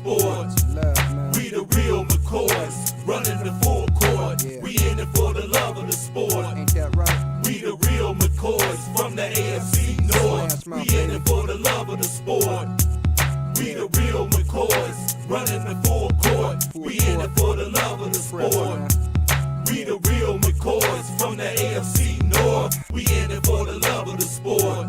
sports. We the real McCoys, running the full court. We in it for the love of the sport. Ain't that right? We the real McCoys from the AFC North. We in it for the love of the sport. We the real McCoys, running the full court. We in it for the love of the sport. We the real McCoys from the AFC North. We in it for the love of the sport.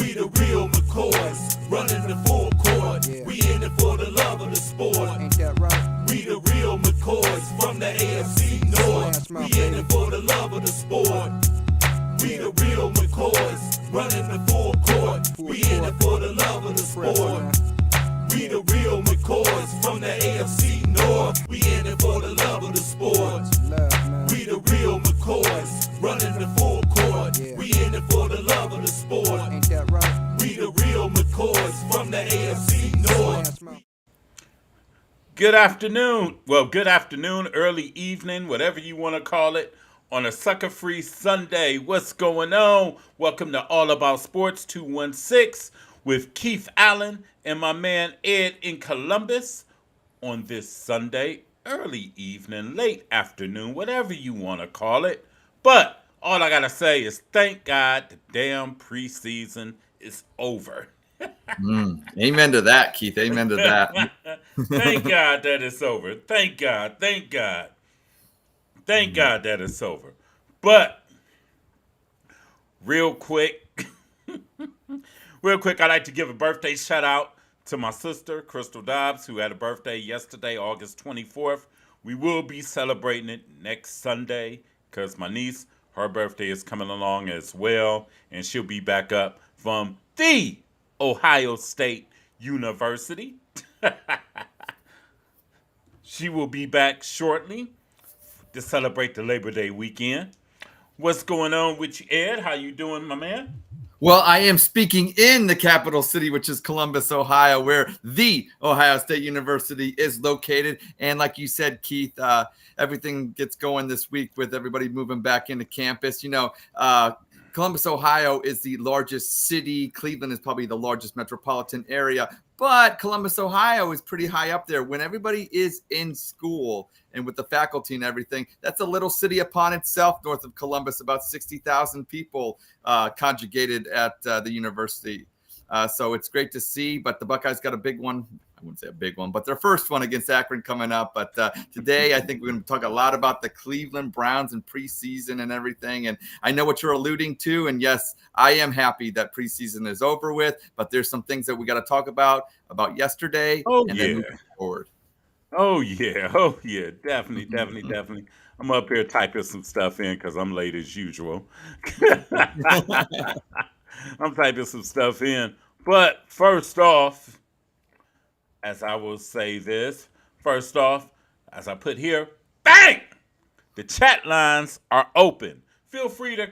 We the real McCoys, running the full court. We in it for the love of the sport. Ain't that right? We the real McCoys from the AFC North. We in it for the love of the sport. We the real McCoys, running the full court. We in it for the love of the sport. We the real McCoys from the AFC North. We in it for the love of the sport. We the real McCoys, running the full court. We in it for the love of the sport. Ain't that right? We the real McCoys from the AFC North. Good afternoon. Well, good afternoon, early evening, whatever you want to call it, on a sucker-free Sunday. What's going on? Welcome to All About Sports 216 with Keith Allen and my man Ed in Columbus on this Sunday, early evening, late afternoon, whatever you want to call it. But all I got to say is thank God the damn preseason is over. Amen to that, Keith. Amen to that. Thank God that it's over. Thank God. Thank God. Thank God that it's over. But real quick, I'd like to give a birthday shout out to my sister, Crystal Dobbs, who had a birthday yesterday, August 24th. We will be celebrating it next Sunday because my niece, her birthday is coming along as well, and she'll be back up from the Ohio State University. She will be back shortly to celebrate the Labor Day weekend. What's going on with you, Ed? How you doing, my man? Well, I am speaking in the capital city, which is Columbus, Ohio, where the Ohio State University is located. And like you said, Keith, everything gets going this week with everybody moving back into campus. You know, Columbus, Ohio is the largest city. Cleveland is probably the largest metropolitan area. But Columbus, Ohio is pretty high up there. When everybody is in school and with the faculty and everything, that's a little city upon itself north of Columbus, about 60,000 people conjugated at the university. So it's great to see. But the Buckeyes got a big one. I wouldn't say a big one, but their first one against Akron coming up. But today, I think we're going to talk a lot about the Cleveland Browns and preseason and everything. And I know what you're alluding to. And yes, I am happy that preseason is over with. But there's some things that we got to talk about yesterday. And then moving forward. Oh, yeah. Definitely. I'm up here typing some stuff in because I'm late as usual. I'm typing some stuff in. But first off, as I will say this, first off, as I put here, bang! The chat lines are open. Feel free to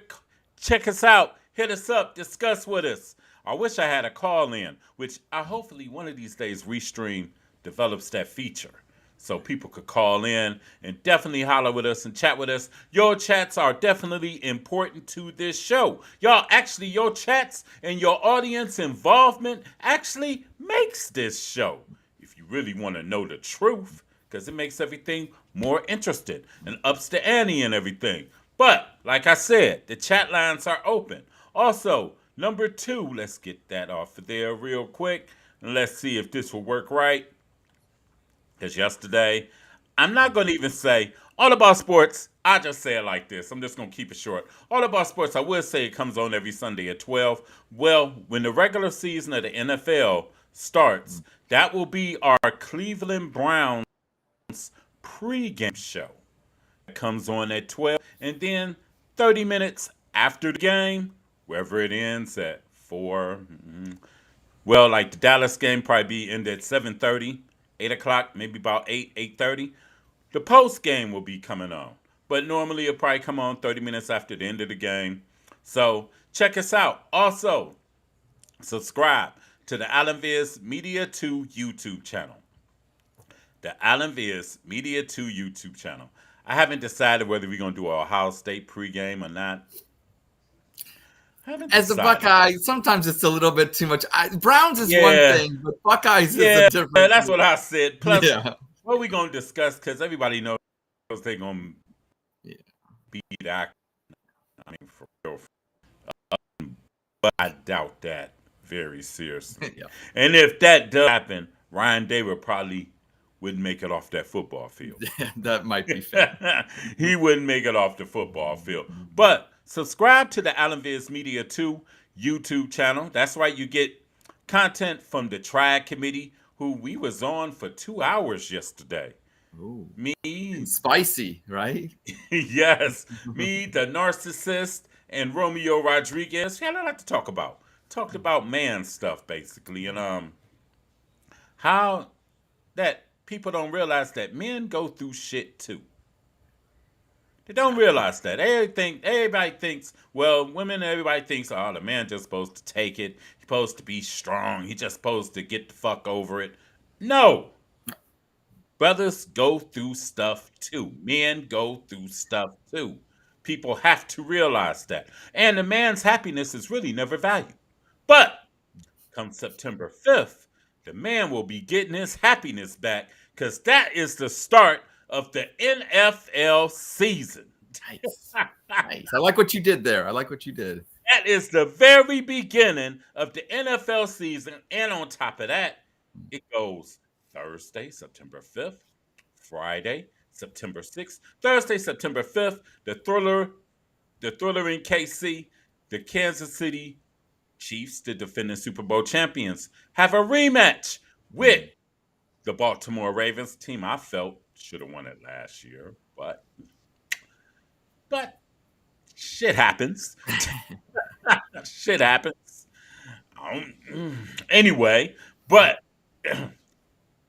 check us out, hit us up, discuss with us. I wish I had a call in, which I hopefully one of these days Restream develops that feature so people could call in and definitely holler with us and chat with us. Your chats are definitely important to this show. Y'all, actually, your chats and your audience involvement actually makes this show. If you really want to know the truth, because it makes everything more interesting and ups the ante and everything. But, like I said, the chat lines are open. Also, number 2, let's get that off of there real quick. And let's see if this will work right. Because yesterday, I'm not going to even say All About Sports. I just say it like this. I'm just going to keep it short. All About Sports, I will say it comes on every Sunday at 12. Well, when the regular season of the NFL starts, that will be our Cleveland Browns pregame show. It comes on at 12. And then 30 minutes after the game, wherever it ends at 4. Well, like the Dallas game probably be end at 7:30. 8 o'clock, maybe about 8:30. The post game will be coming on. But normally it'll probably come on 30 minutes after the end of the game. So check us out. Also, subscribe to the Allen Viz Media 2 YouTube channel. The Allen Viz Media 2 YouTube channel. I haven't decided whether we're going to do an Ohio State pregame or not. Haven't As the decided. Buckeyes, sometimes it's a little bit too much. Browns is one Yeah, thing, but Buckeyes is a yeah, different that's thing. what I said. Plus, Yeah. what we gonna discuss? Because everybody knows they're gonna Yeah. beat that. I mean, for real. But I doubt that very seriously. Yeah. And if that does happen, Ryan Day would probably wouldn't make it off that football field. That might be fair. He wouldn't make it off the football field. But subscribe to the Allen Viz Media 2 YouTube channel. That's right, you get content from the Triad Committee, who we was on for 2 hours yesterday. Ooh. Me, Spicy, right? yes, me, the narcissist, and Romeo Rodriguez. We had a lot to talk about. Talked about man stuff basically, and how that people don't realize that men go through shit too. They don't realize that. Everybody thinks, well, women, everybody thinks, oh, the man just supposed to take it. He's supposed to be strong. He's just supposed to get the fuck over it. No. Brothers go through stuff too. Men go through stuff too. People have to realize that. And the man's happiness is really never valued. But come September 5th, the man will be getting his happiness back because that is the start of the NFL season. Nice. Nice. I like what you did there. I like what you did. That is the very beginning of the NFL season. And on top of that, it goes Thursday, September 5th, Friday, September 6th, Thursday, September 5th, the thriller in KC, the Kansas City Chiefs, the defending Super Bowl champions, have a rematch with the Baltimore Ravens, team I felt should have won it last year, but shit happens. Shit happens. Anyway, but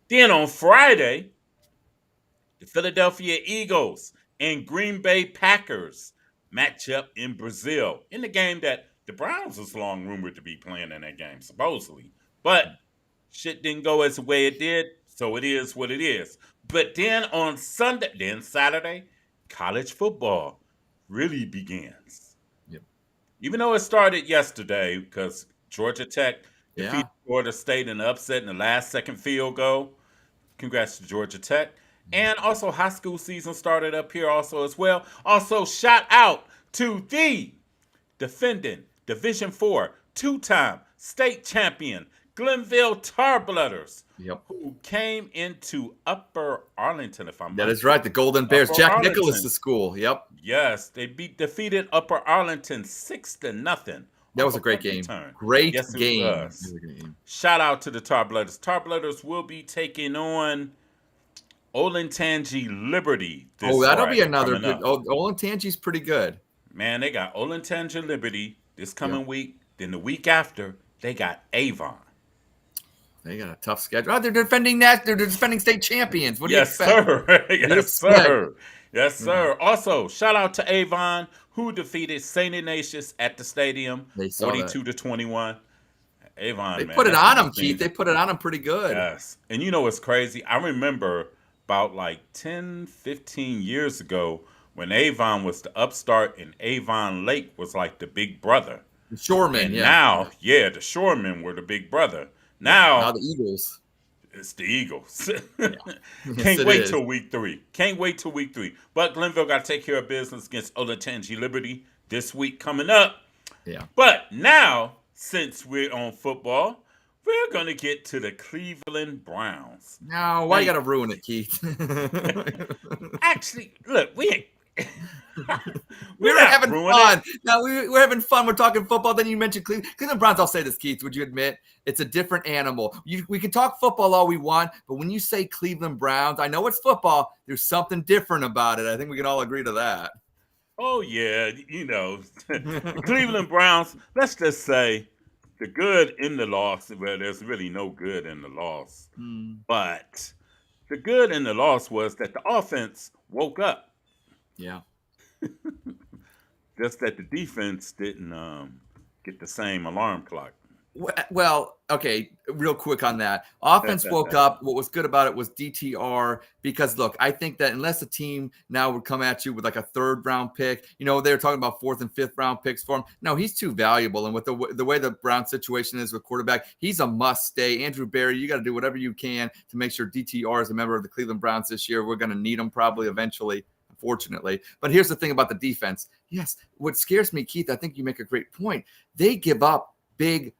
then on Friday, the Philadelphia Eagles and Green Bay Packers match up in Brazil in the game that the Browns was long rumored to be playing in that game, supposedly. But shit didn't go as the way it did, so it is what it is. But then on Saturday, college football really begins. Yep. Even though it started yesterday because Georgia Tech defeated Yeah. Florida State in the upset in the last second field goal. Congrats to Georgia Tech. And also high school season started up here also as well. Also shout out to the defending Division IV two-time state champion Glenville Tarblooders, Yep. who came into Upper Arlington, if I'm That not is right. The Golden Bears. Upper Jack Arlington. Nicholas' school. Yep. Yes, they defeated Upper Arlington 6-0. That was a great game. Great Yes, it game. was. It was a great game. Shout out to the Tarblooders. Tarblooders will be taking on Olentangy Liberty this Oh, that'll Friday be another coming good. up. Oh, Olentangy's pretty good. Man, they got Olentangy Liberty this coming week. Then the week after, they got Avon. They got a tough schedule. Oh, they're defending that. They're defending state champions. What do you Yes, expect? sir. you Yes, expect? sir. Yes, sir. Also, shout out to Avon, who defeated St. Ignatius at the stadium, They saw that. 42-21. Avon, They man, put it that's on a them, good Keith. team. They put it on them pretty good. Yes. And you know what's crazy? I remember about like 10, 15 years ago when Avon was the upstart and Avon Lake was like the big brother. The Shoremen, And yeah. now, the Shoremen were the big brother. Now the Eagles. it's the Eagles. Yes, Can't it wait is. till week 3. Can't wait till week 3. But Glenville got to take care of business against Olentangy Liberty this week coming up. Yeah. But now, since we're on football, we're going to get to the Cleveland Browns. No, why you got to ruin it, Keith? Actually, look, we ain't. We're not having ruining fun. it. Now we're having fun. We're talking football. Then you mentioned Cleveland Browns. I'll say this, Keith. Would you admit it's a different animal? We can talk football all we want, but when you say Cleveland Browns, I know it's football. There's something different about it. I think we can all agree to that. Oh, yeah, the Cleveland Browns, let's just say the good in the loss, well, there's really no good in the loss. But the good in the loss was that the offense woke up. Yeah. Just that the defense didn't get the same alarm clock. Well, okay, real quick on that. Offense woke up. What was good about it was DTR because, look, I think that unless a team now would come at you with like a third-round pick, they were talking about fourth and fifth-round picks for him. No, he's too valuable. And with the way the Brown situation is with quarterback, he's a must-stay. Andrew Berry, you got to do whatever you can to make sure DTR is a member of the Cleveland Browns this year. We're going to need him probably eventually, unfortunately. But here's the thing about the defense. Yes, what scares me, Keith, I think you make a great point. They give up big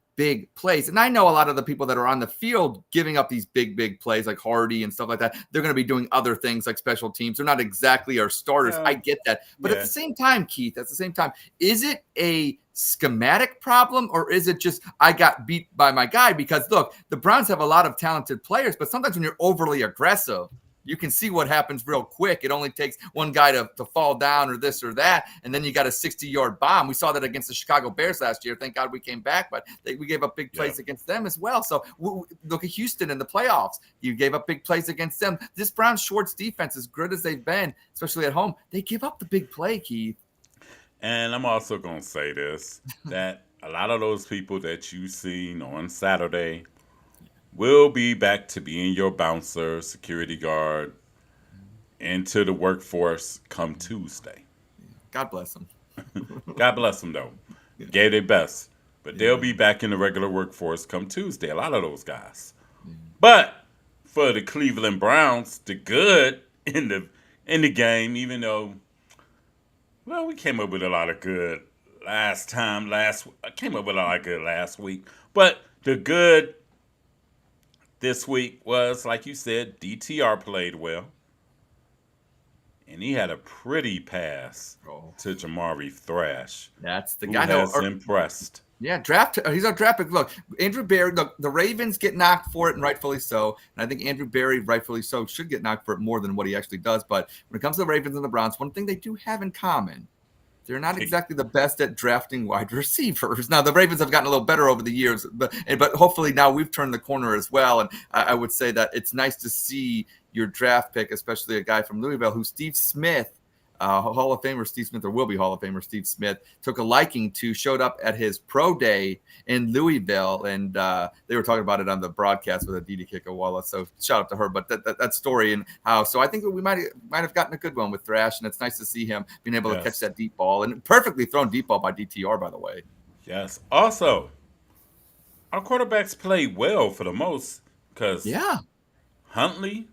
plays. And I know a lot of the people that are on the field giving up these big plays like Hardy and stuff like that, they're going to be doing other things like special teams. They're not exactly our starters. I get that. But at the same time, Keith, is it a schematic problem or is it just I got beat by my guy? Because look, the Browns have a lot of talented players, but sometimes when you're overly aggressive, you can see what happens real quick. It only takes one guy to fall down or this or that, and then you got a 60-yard bomb. We saw that against the Chicago Bears last year. Thank God we came back, but we gave up big plays against them as well. So look at Houston in the playoffs. You gave up big plays against them. This Browns-Schwartz defense, as good as they've been, especially at home, they give up the big play, Keith. And I'm also going to say this, that a lot of those people that you seen on Saturday will be back to being your bouncer, security guard, into the workforce come Tuesday. God bless them. God bless them, though. Gave their best. But they'll be back in the regular workforce come Tuesday, a lot of those guys. But for the Cleveland Browns, the good in the game, even though, well, we came up with a lot of good last week. But the good this week was, like you said, DTR played well. And he had a pretty pass to Jamari Thrash. That's the who guy has impressed. Yeah, he's our draft pick. Look, Andrew Berry, look, the Ravens get knocked for it, and rightfully so. And I think Andrew Berry, rightfully so, should get knocked for it more than what he actually does. But when it comes to the Ravens and the Browns, one thing they do have in common, they're not exactly the best at drafting wide receivers. Now, the Ravens have gotten a little better over the years, but hopefully now we've turned the corner as well. And I would say that it's nice to see your draft pick, especially a guy from Louisville who Steve Smith, Hall of Famer Steve Smith, or will be Hall of Famer Steve Smith, took a liking to, showed up at his pro day in Louisville, and they were talking about it on the broadcast with Aditi Kikawala. So shout out to her. But that story and how, so I think that we might have gotten a good one with Thrash, and it's nice to see him being able to catch that deep ball, and perfectly thrown deep ball by DTR, by the way. Yes. Also, our quarterbacks played well for the most because Huntley.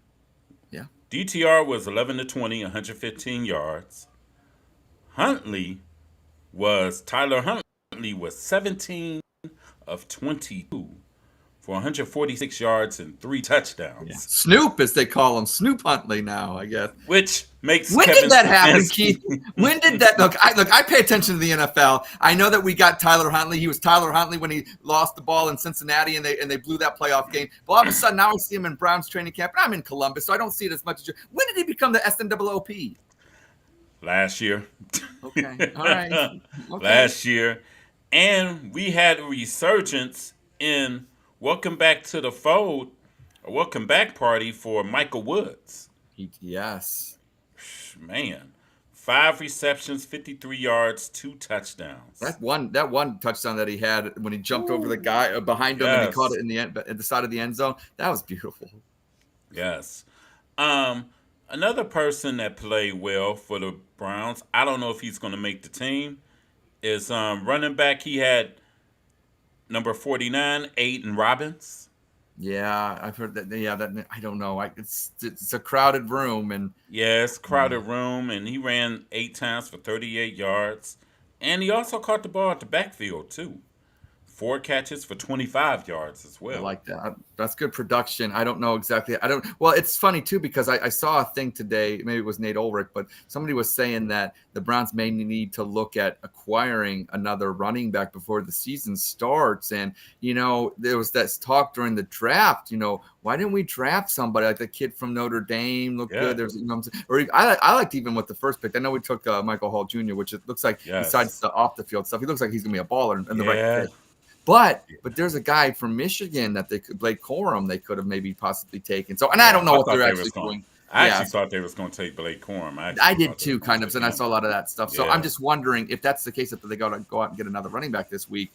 DTR was 11 to 20, 115 yards. Tyler Huntley was 17 of 22 for 146 yards and 3 touchdowns. Yeah. Snoop, as they call him, Snoop Huntley now, I guess. Which makes when did that happen, Keith? When did that look? I pay attention to the NFL. I know that we got Tyler Huntley. He was Tyler Huntley when he lost the ball in Cincinnati and they blew that playoff game. But all of a sudden now I see him in Browns training camp, and I'm in Columbus, so I don't see it as much as you. When did he become the SNOOP? Last year. Okay. All right. Okay. Last year. And we had a resurgence in welcome back to the fold, a welcome back party for Michael Woods. Yes. Man, 5 receptions, 53 yards, 2 touchdowns. That one touchdown that he had when he jumped over the guy behind him and he caught it in the end at the side of the end zone. That was beautiful. Yes. Another person that played well for the Browns, I don't know if he's going to make the team, is running back. He had number 49, Aiden Robbins. Yeah, I've heard that. Yeah, that I don't know. It's a crowded room, and it's crowded room, and he ran 8 times for 38 yards, and he also caught the ball at the backfield too. 4 catches for 25 yards as well. I like that. That's good production. I don't know exactly. Well, it's funny too because I saw a thing today. Maybe it was Nate Ulrich, but somebody was saying that the Browns may need to look at acquiring another running back before the season starts. And there was that talk during the draft. Why didn't we draft somebody like the kid from Notre Dame? Looked good. There's, I liked even with the first pick. I know we took Michael Hall Jr., which it looks like besides the off the field stuff, he looks like he's gonna be a baller in the right fit. But there's a guy from Michigan that Blake Corum, they could have maybe possibly taken. So, and I don't know what they're actually doing. I actually thought they was going to take Blake Corum. I did too, kind of, and I saw a lot of that stuff. So I'm just wondering if that's the case, if they go out and get another running back this week.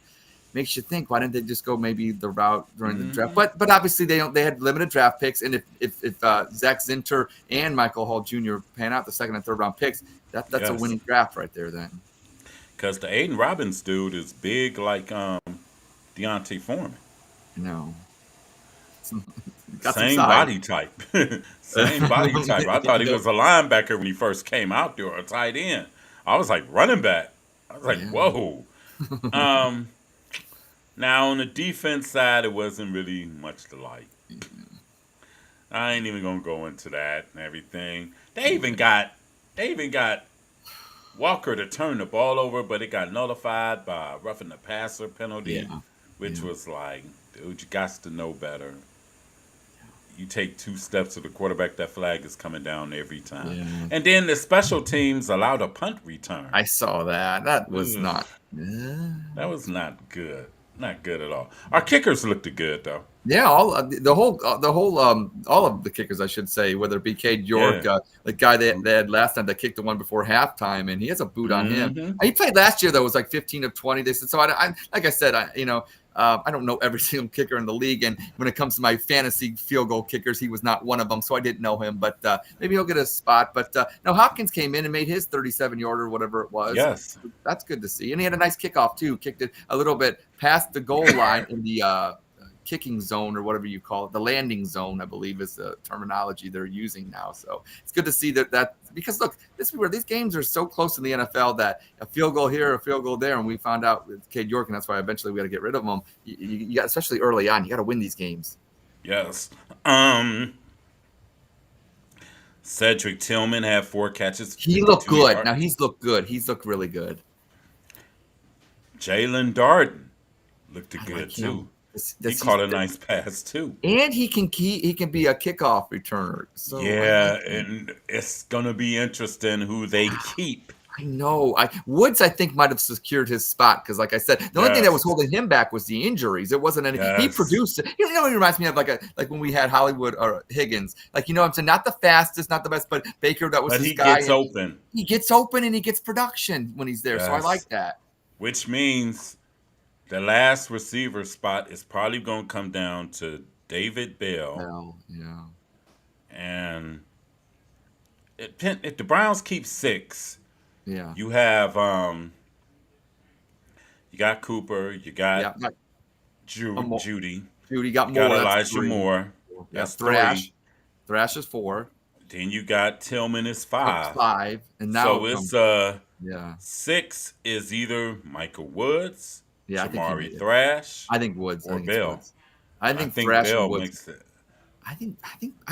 makes you think, why didn't they just go maybe the route during the draft? Mm-hmm. But obviously they had limited draft picks, and if Zach Zinter and Michael Hall Jr. pan out the second and third round picks, that's a Yes. winning draft right there. Then Because the Aiden Robbins dude is big like Deontay Foreman. no, got some Same size. body type. Same body type. I thought he was a linebacker when he first came out there, or a tight end. I was like running back. I was like, Yeah. whoa. Now on the defense side, it wasn't really much to like. I ain't even gonna go into that and everything. They even got Walker to turn the ball over, but it got nullified by a roughing the passer penalty, Yeah. which Yeah. was like, dude, you got to know better. You take 2 steps to the quarterback, that flag is coming down every time. Yeah. And then the special teams allowed a punt return. I saw that. That was Ugh. not. That was not good. Not good at all. Our kickers looked good though. Yeah, all of the kickers, I should say, whether it be Cade York, Yeah. the guy they had last time that kicked the one before halftime, and he has a boot on him. Mhm. He played last year, though, was like 15 of 20. They said so. I like I said, I don't know every single kicker in the league, and when it comes to my fantasy field goal kickers, he was not one of them, so I didn't know him. But maybe he'll get a spot. But no, Hopkins came in and made his 37-yarder, whatever it was. Yes. That's good to see, and he had a nice kickoff too. Kicked it a little bit past the goal line in the kicking zone, or whatever you call it, the landing zone, I believe is the terminology they're using now. So it's good to see that because look, these games are so close in the NFL that a field goal here, a field goal there, and we found out with Cade York, and that's why eventually we got to get rid of him. You got, especially early on, you got to win these games. Yes. Cedric Tillman had 4 catches. He looked 52 good. yards. Now he's looked good. He's looked really good. Jalen Darden looked I good like too. him. He caught a nice pass too. And he can be a kickoff returner. So Yeah, and it's gonna be interesting who they keep. I know. Woods, I think, might have secured his spot because, like I said, the only thing that was holding him back was the injuries. It wasn't any. He Yes. produced it. You know, he reminds me of like when we had Hollywood or Higgins. Like, I'm saying, not the fastest, not the best, but Baker, that was But his he guy. gets open, He gets open and he gets production when he's there. So I Yes. like that. which means the last receiver spot is probably gonna come down to David Bell. Well, yeah. And if the Browns keep 6, Yeah. you have you got Cooper, you got Yeah. Mo- Judy, Judy got you more. got That's Elijah 3. Moore. Yeah. That's Thrash. 3. Thrash is 4. Then you got Tillman is 5. 5. And now So it's yeah. 6 is either Michael Woods, Yeah, I think he made Jamari it. Thrash, I think Woods. or I think it's Bell. Woods. I think think Thrash Bell and Woods. makes it. I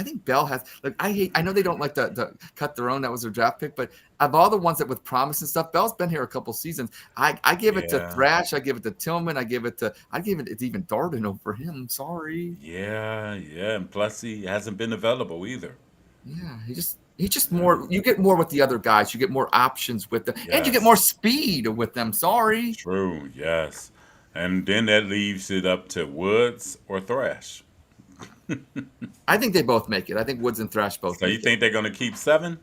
think Bell has. Look, I know they don't like to cut their own. That was their draft pick, but of all the ones that with promise and stuff, Bell's been here a couple seasons. I give it to Yeah. Thrash. I give it to Tillman. I give it it's even Darden over him. Sorry. Yeah, and plus he hasn't been available either. Yeah, he's just more. You get more with the other guys. You get more options with them, and you get Yes. more speed with them. Sorry. True, yes. And then that leaves it up to Woods or Thrash. I think they both make it. I think Woods and Thrash both. So make you it. think they're going to keep 7?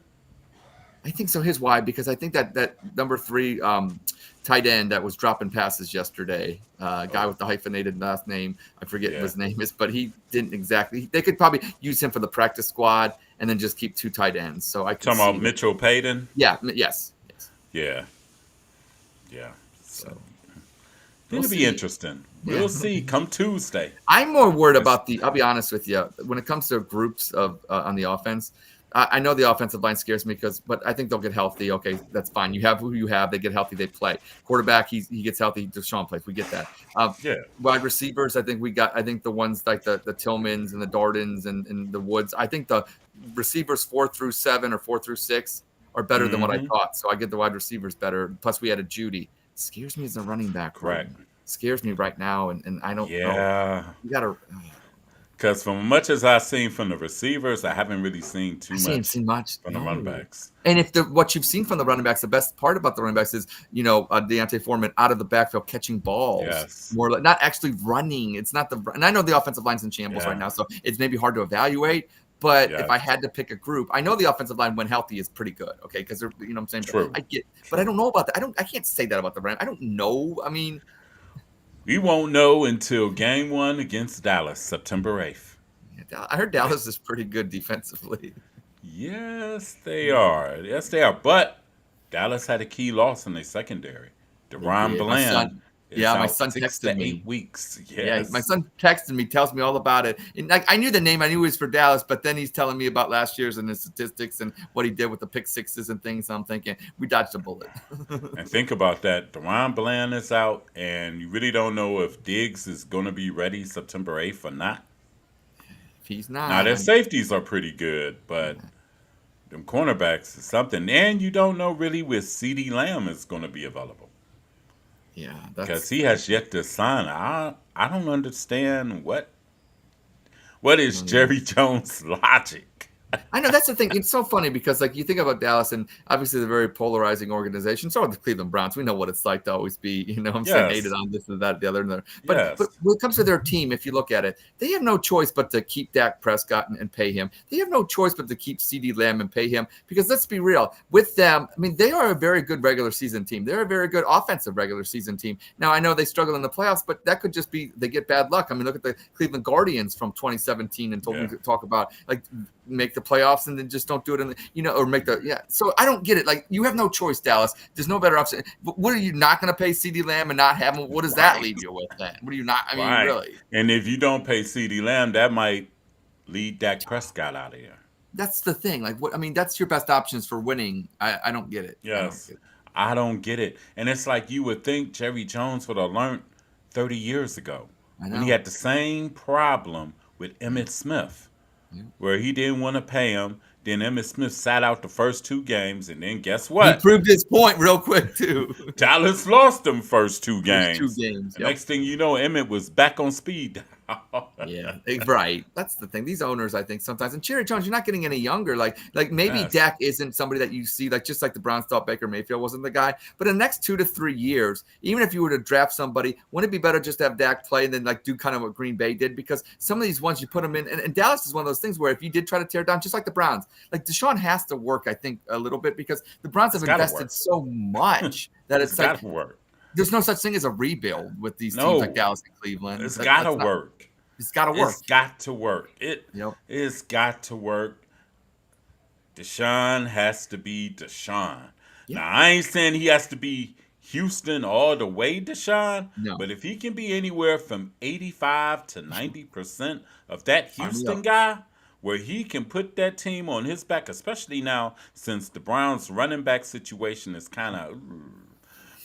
I think so. Here's why: because I think that number 3 tight end that was dropping passes yesterday, guy with the hyphenated last name, I forget what his name is, but he didn't exactly. They could probably use him for the practice squad and then just keep 2 tight ends. So I can Talking about Mitchell Payton? Yeah. Yes. Yeah. So It'll be interesting. We'll see come Tuesday. I'm more worried about I'll be honest with you, when it comes to groups of on the offense. I know the offensive line scares me but I think they'll get healthy. Okay, that's fine. You have who you have. They get healthy. They play. Quarterback, he gets healthy. Deshaun plays. We get that. Wide receivers, I think the ones like the Tillmans and the Dardens and the Woods. I think the receivers 4 through 7 or 4 through 6 are better than what I thought. So I get the wide receivers better. Plus we added Judy. Scares me as a running back. Correct. Scares me right now, and I don't know. Yeah. You gotta. Because from much as I've seen from the receivers, I haven't really seen seen much from the running backs. And if what you've seen from the running backs, the best part about the running backs is, Deontay Foreman out of the backfield catching balls. Yes. More like not actually running. It's not and I know the offensive line's in shambles right now, so it's maybe hard to evaluate. But if I had to pick a group, I know the offensive line when healthy is pretty good. Okay, because they're, what I'm saying. True. But I don't know about that. I can't say that about the Rams. I don't know. I mean, We won't know until game 1 against Dallas, September 8th. I heard Dallas is pretty good defensively. Yes, they are. Yes, they are. But Dallas had a key loss in their secondary. They Deron did. Bland is My out son 6 texted to 8 me. weeks. Yeah, my Yes. son texted me, tells me all about it. And like I knew the name, I knew he was for Dallas, but then he's telling me about last year's and his statistics and what he did with the pick sixes and things. I'm thinking we dodged a bullet. And think about that. Deron Bland is out, and you really don't know if Diggs is going to be ready September 8th or not. If he's Now, not, their safeties are pretty good, but them cornerbacks is something. And you don't know really if CeeDee Lamb is going to be available yeah, because that's he has yet to sign. I don't understand what I is don't know. Jerry Jones' logic. I know that's the thing. It's so funny because like you think about Dallas and obviously they're a very polarizing organization. So are the Cleveland Browns. We know what it's like to always be, I'm saying, hated Yes, on this and that, the other and the other. But yes, when it comes to their team, if you look at it, they have no choice but to keep Dak Prescott and pay him. They have no choice but to keep CeeDee Lamb and pay him because let's be real with them. I mean, they are a very good regular season team. They're a very good offensive regular season team. Now I know they struggle in the playoffs, but that could just be they get bad luck. I mean, look at the Cleveland Guardians from 2017 and told me to talk about like make the playoffs and then just don't do it in the, or make the So I don't get it. Like you have no choice, Dallas. There's no better option. But what are you not going to pay CeeDee Lamb and not have him? What does that leave you with then? What are you not? I mean, right. really. And if you don't pay CeeDee Lamb, that might lead Dak Prescott out of here. That's the thing. Like what? I mean, that's your best options for winning. I don't get it. Yes, I don't get it. And it's like you would think Jerry Jones would have learned 30 years ago I when he know. had the same problem with Emmitt Smith, Yeah. where he didn't want to pay him. Then Emmitt Smith sat out the first 2 games, and then guess He what? proved his point real quick too. Dallas lost them first two First two games. games. The Yep. next thing you know, Emmett was back on speed. Yeah, right. That's the thing. These owners, I think, sometimes, and Jerry Jones, you're not getting any younger. Like maybe Yes. Dak isn't somebody that you see, like just like the Browns thought Baker Mayfield wasn't the guy. But in the next 2 to 3 years, even if you were to draft somebody, wouldn't it be better just to have Dak play and then like do kind of what Green Bay did? Because some of these ones you put them in, and Dallas is one of those things where if you did try to tear down, just like the Browns, like Deshaun has to work, I think, a little bit because the Browns have It's gotta invested work. so much that It's it's like gotta work. there's no such thing as a rebuild with these teams No, like Dallas and Cleveland. it's gotta That's not. work. It's got to work. It's got to work. Yep. It's got to work. Deshaun has to be Deshaun. Yeah. Now I ain't saying he has to be Houston all the way, Deshaun. No. But if he can be anywhere from 85 to 90% of that Houston Unreal. guy, where he can put that team on his back, especially now since the Browns running back situation is kind of.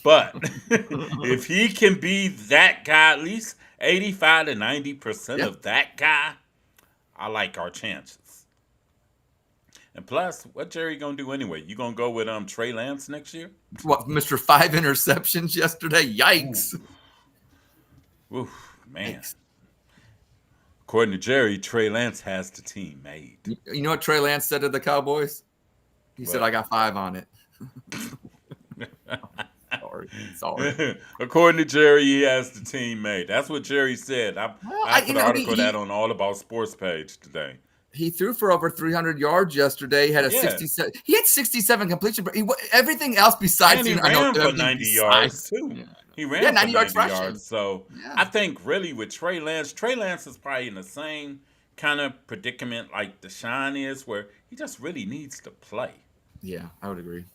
But if he can be that guy, at least 85 to 90% Yeah. of that guy, I like our chances. And plus, what Jerry gonna do anyway? You gonna go with Trey Lance next year? What, Mr. 5 interceptions yesterday? Yikes. Oof, man. Yikes. According to Jerry, Trey Lance has the team made. You know what Trey Lance said to the Cowboys? He said, What? I got 5 on it. Sorry. According to Jerry, he has the team made. That's what Jerry said. I put an article of that on All About Sports page today. He threw for over 300 yards yesterday. He had a Yeah. 67. He had 67 completion, but everything else besides. And he I know ran for everything 90 besides- yards, too. Yeah. He ran Yeah, for 90 yards 90 rushing. yards. So Yeah. I think really with Trey Lance is probably in the same kind of predicament like Deshaun is, where he just really needs to play. Yeah, I would agree.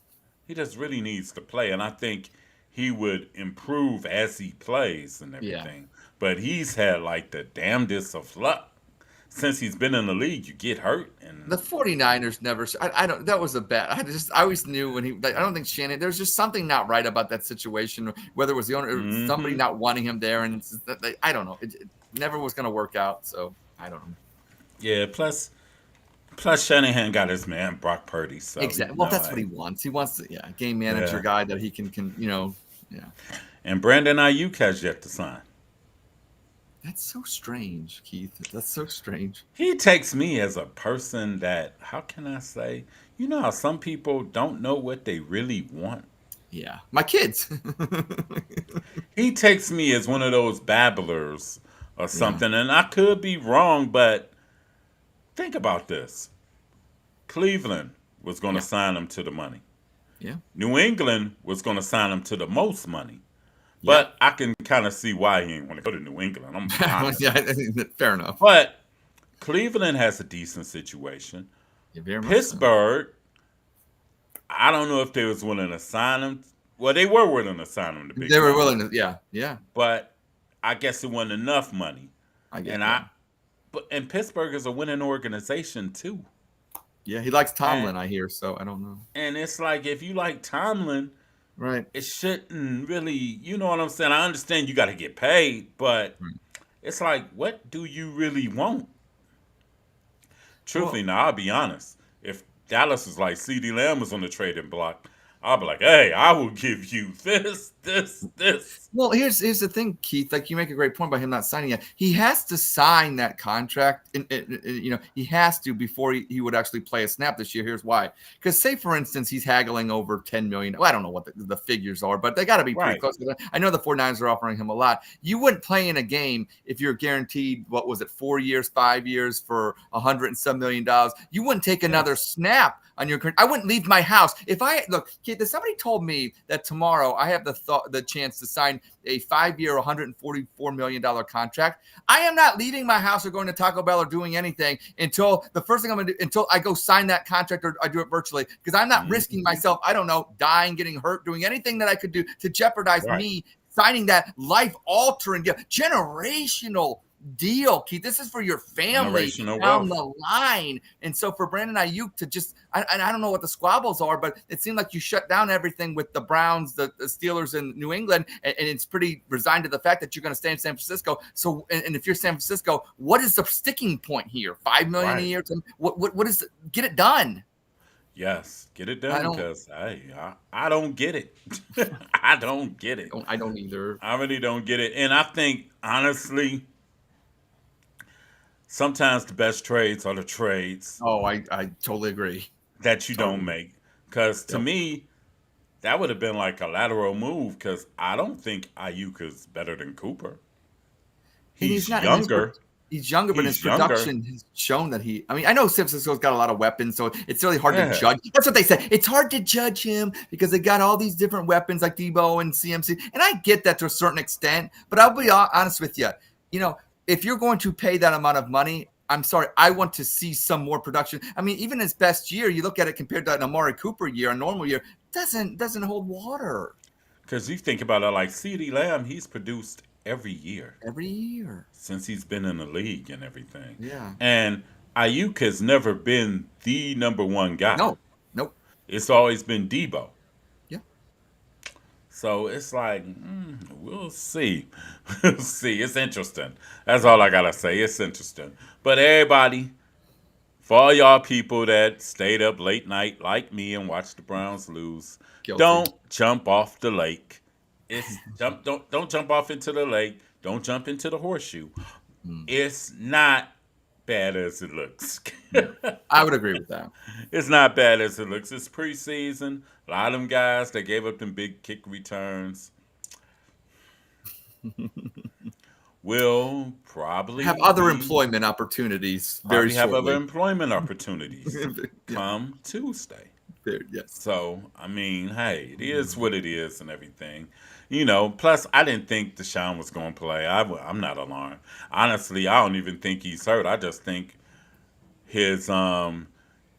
He just really needs to play. And I think he would improve as he plays and Yeah. everything. But he's had like the damnedest of luck. Since he's been in the league, you get hurt. And The 49ers never. I don't. That was a bet. I always knew when he. I don't think Shannon. There's just something not right about that situation. Whether it was the owner or somebody not wanting him there, and it's, I don't know. It never was going to work out. So I don't know. yeah, plus Shanahan got his man Brock Purdy. So Exactly. Well, that's what he wants. He wants a game manager Yeah. guy that he can. Yeah. And Brandon Ayuk has yet to sign. That's so strange, Keith. That's so strange. He takes me as a person that, how can I say, you know how some people don't know what they really want? Yeah, my kids. He takes me as one of those babblers or something, and I could be wrong, but think about this. Cleveland was going to sign him to the money. Yeah. New England was going to sign him to the most money. But I can kind of see why he ain't want to go to New England. I'm honest. Yeah, fair enough. But Cleveland has a decent situation. Yeah, very much so. Pittsburgh, I don't know if they was willing to sign him. Well, they were willing to sign him to big They were money, willing to, yeah. but I guess it wasn't enough money. I get And that. and Pittsburgh is a winning organization too. Yeah, he likes Tomlin, And I hear, so I don't know. and it's like if you like Tomlin, Right. it shouldn't really, you know what I'm saying? I understand you got to get paid, but Right. it's like, what do you really want? Truthfully, Well, now I'll be honest. If Dallas was like CD Lamb was on the trading block, I'll be like, hey, I will give you this. Well, here's the thing, Keith. Like, you make a great point about him not signing yet. He has to sign that contract, and he has to before he would actually play a snap this year. Here's why: because say for instance he's haggling over $10 million. Well, I don't know what the figures are, but they got to be pretty Right. close. I know the 49ers are offering him a lot. You wouldn't play in a game if you're guaranteed, what was it, 4 years, 5 years for $100 and some million. You wouldn't take another snap on your career. I wouldn't leave my house if I look. Kid, if somebody told me that tomorrow I have the chance to sign a 5-year, $144 million contract, I am not leaving my house or going to Taco Bell or doing anything until the first thing I'm going to do, until I go sign that contract or I do it virtually, because I'm not risking myself, I don't know, dying, getting hurt, doing anything that I could do to jeopardize me signing that life-altering deal, generational deal, Keith. This is for your family down the line. And so for Brandon Ayuk to just, I don't know what the squabbles are, but it seemed like you shut down everything with the Browns, the Steelers, and New England, and it's pretty resigned to the fact that you're going to stay in San Francisco. So, and if you're San Francisco, what is the sticking point here? $5 million a year? What is get it done? Yes, get it done, because I don't get it. I don't get it. I don't either. I really don't get it. And I think, honestly, sometimes the best trades are the trades. Oh, I totally agree. That you don't make. Because to me, that would have been like a lateral move, because I don't think Ayuk is better than Cooper. He's younger. He's younger, but his production has shown that I know San Francisco's got a lot of weapons, so it's really hard to judge. That's what they say. It's hard to judge him because they got all these different weapons like Debo and CMC. And I get that to a certain extent, but I'll be honest with you. If you're going to pay that amount of money, I'm sorry, I want to see some more production. I mean, even his best year, you look at it compared to an Amari Cooper year, a normal year, doesn't hold water. Because you think about it, like CD Lamb, he's produced every year. Every year. Since he's been in the league and everything. Yeah. And Ayuk has never been the number one guy. No. Nope. It's always been Debo. Yeah. So it's like, we'll see. We'll see. It's interesting. That's all I got to say. It's interesting. But everybody, for all y'all people that stayed up late night like me and watched the Browns lose, don't jump off the lake. Don't jump off into the lake. Don't jump into the horseshoe. It's not bad as it looks. I would agree with that. It's not bad as it looks. It's preseason. A lot of them guys that gave up them big kick returns will probably have other employment opportunities. Other employment opportunities come Tuesday. Yes. So, I mean, hey, it is what it is and everything. Plus, I didn't think Deshaun was going to play. I'm not alarmed. Honestly, I don't even think he's hurt. I just think his, the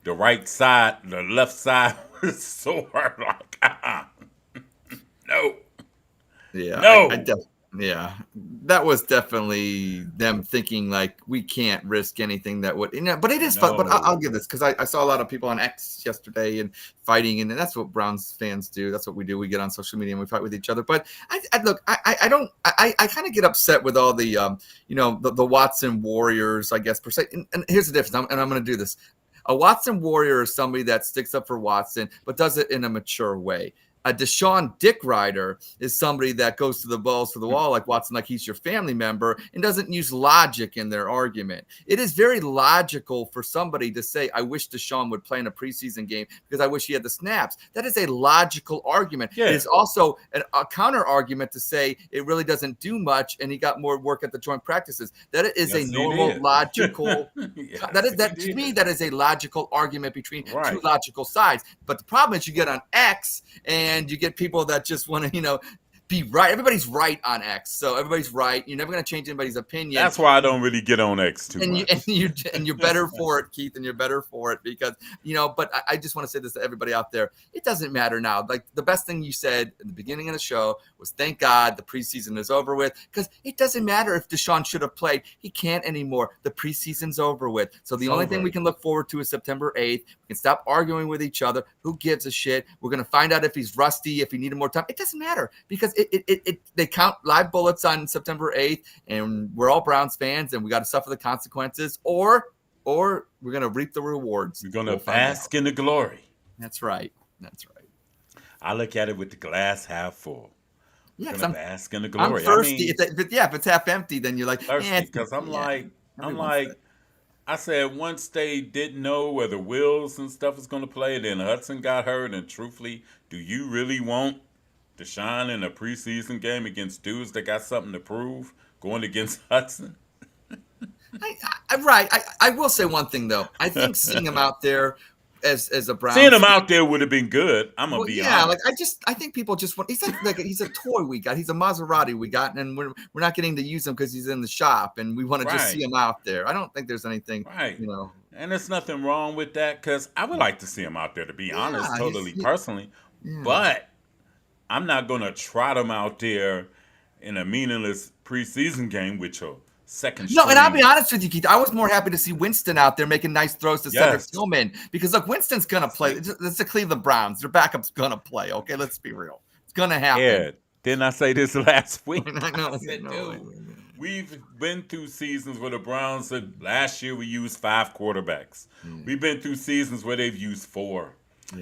left side was sore. Like, no. Yeah. No. Yeah, that was definitely them thinking like we can't risk anything that would, but it is fun. But I'll give this because I saw a lot of people on X yesterday and fighting, and that's what Browns fans do. That's what we do. We get on social media and we fight with each other. But I kind of get upset with all the the Watson Warriors, I guess per se. And here's the difference. I'm going to do this. A Watson Warrior is somebody that sticks up for Watson, but does it in a mature way. A Deshaun Dick Rider is somebody that goes to the balls to the wall like Watson, like he's your family member, and doesn't use logic in their argument. It is very logical for somebody to say, I wish Deshaun would play in a preseason game because I wish he had the snaps. That is a logical argument. Yeah. It is also a counter argument to say it really doesn't do much and he got more work at the joint practices. That is a normal logical. To me, that is a logical argument between two logical sides. But the problem is you get on X and you get people that just want to, be right. Everybody's right on X, so everybody's right. You're never going to change anybody's opinion. That's why I don't really get on X too much. And you're better for it, Keith, and you're better for it because, but I just want to say this to everybody out there. It doesn't matter now. Like the best thing you said at the beginning of the show was thank God the preseason is over with because it doesn't matter if Deshaun should have played. He can't anymore. The preseason's over with. So the only thing we can look forward to is September 8th. We can stop arguing with each other. Who gives a shit? We're going to find out if he's rusty, if he needed more time. It doesn't matter because they count live bullets on September 8th, and we're all Browns fans, and we got to suffer the consequences, or we're going to reap the rewards. We're going to bask in the glory. That's right. I look at it with the glass half full. Yeah, I'm going to bask in the glory. I'm thirsty. If it's half empty, then you're like, thirsty because I said once they didn't know whether Wills and stuff was going to play, then Hudson got hurt, and truthfully, do you really want Deshaun in a preseason game against dudes that got something to prove going against Hudson? I will say one thing though. I think seeing him out there as a Brown, seeing him out there would have been good. I'm gonna be honest. I think people just want. He's like he's a toy we got. He's a Maserati we got, and we're not getting to use him because he's in the shop, and we want to just see him out there. I don't think there's anything, And there's nothing wrong with that because I would like to see him out there. To be honest, personally, but I'm not gonna trot him out there in a meaningless preseason game with your second string. No, and I'll be honest with you, Keith. I was more happy to see Winston out there making nice throws to Cedric Tillman because look, Winston's gonna play. It's the Cleveland Browns. Their backup's gonna play. Okay, let's be real. It's gonna happen. Yeah. Didn't I say this last week? I said, we've been through seasons where the Browns said last year we used 5 quarterbacks. We've been through seasons where they've used 4.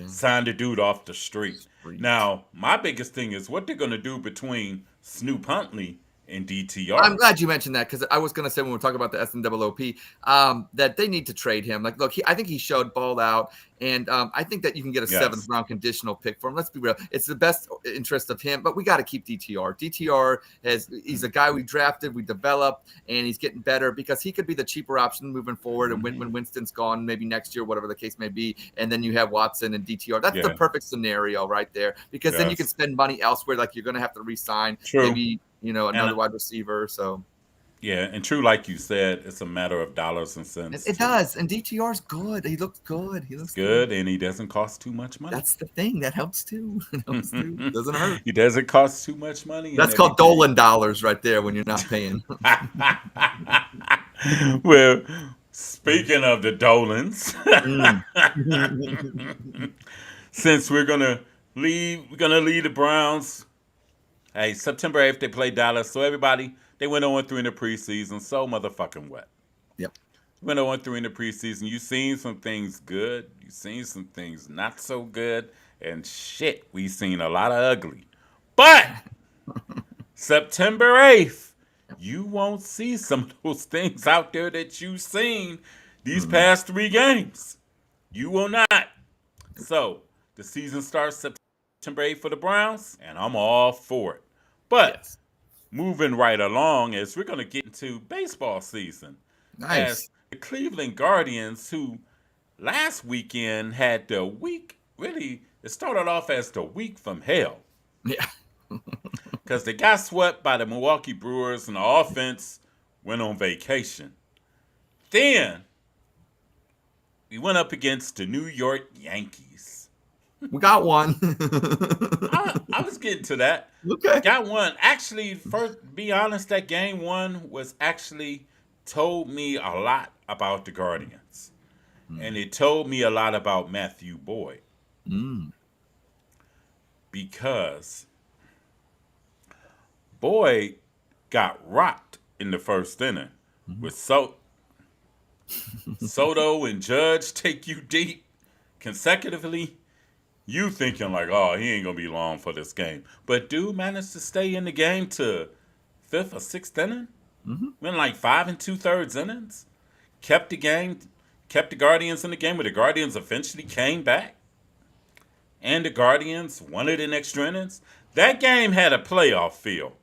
Signed a dude off the street. Now, my biggest thing is what they're going to do between Snoop Huntley and DTR. I'm glad you mentioned that because I was going to say when we're talking about the SNOOP that they need to trade him. Like, look, I think he showed balled out, and I think that you can get a 7th round conditional pick for him. Let's be real; it's the best interest of him. But we got to keep DTR. He's a guy we drafted, we developed, and he's getting better because he could be the cheaper option moving forward. And when Winston's gone, maybe next year, whatever the case may be, and then you have Watson and DTR. That's the perfect scenario right there because then you can spend money elsewhere. Like you're going to have to re-sign maybe. Another wide receiver. So, and true, like you said, it's a matter of dollars and cents. It does, and DTR's good. He looks good. He looks good, and he doesn't cost too much money. That's the thing that helps too. It doesn't hurt. He doesn't cost too much money. That's called Dolan dollars right there when you're not paying. Well, speaking of the Dolans, since we're gonna leave the Browns. Hey, September 8th, they played Dallas. So, everybody, they went 0-3 in the preseason. So motherfucking what? Yep. Went 0-3 in the preseason. You seen some things good. You seen some things not so good. And shit, we seen a lot of ugly. But September 8th, you won't see some of those things out there that you've seen these past 3 games. You will not. So, the season starts September 8th for the Browns, and I'm all for it. But moving right along as we're going to get into baseball season. Nice. As the Cleveland Guardians, who last weekend had the week, really, it started off as the week from hell. Yeah. Because they got swept by the Milwaukee Brewers and the offense went on vacation. Then we went up against the New York Yankees. We got one. I was getting to that. Okay. Got one. Actually, first, be honest, that game 1 was actually told me a lot about the Guardians. And it told me a lot about Matthew Boyd. Because Boyd got rocked in the first inning with Soto and Judge take you deep consecutively. You thinking like, oh, he ain't going to be long for this game. But dude managed to stay in the game to 5th or 6th inning. Went like 5 2/3 innings. Kept the game, kept the Guardians in the game, where the Guardians eventually came back. And the Guardians won it in extra innings. That game had a playoff feel.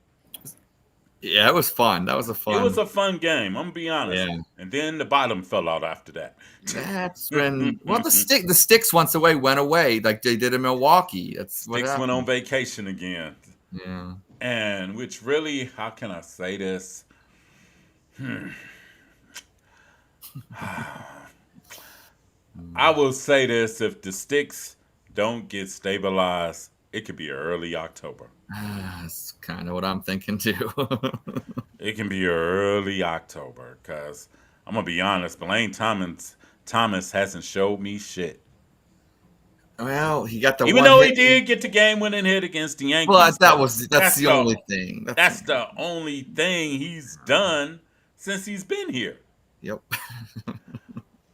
Yeah, it was fun. It was a fun game. I'm going to be honest. Yeah. And then the bottom fell out after that. That's when the sticks went away like they did in Milwaukee. Sticks went on vacation again. Yeah. And which really, how can I say this? I will say this: if the sticks don't get stabilized, it could be early October. That's kind of what I'm thinking too. It can be early October because I'm gonna be honest. Thomas hasn't showed me shit. Well, he got the Even one though hit. he did get the game-winning hit against the Well, Yankees, but that's the only thing. that's the only thing he's done since he's been here. Yep.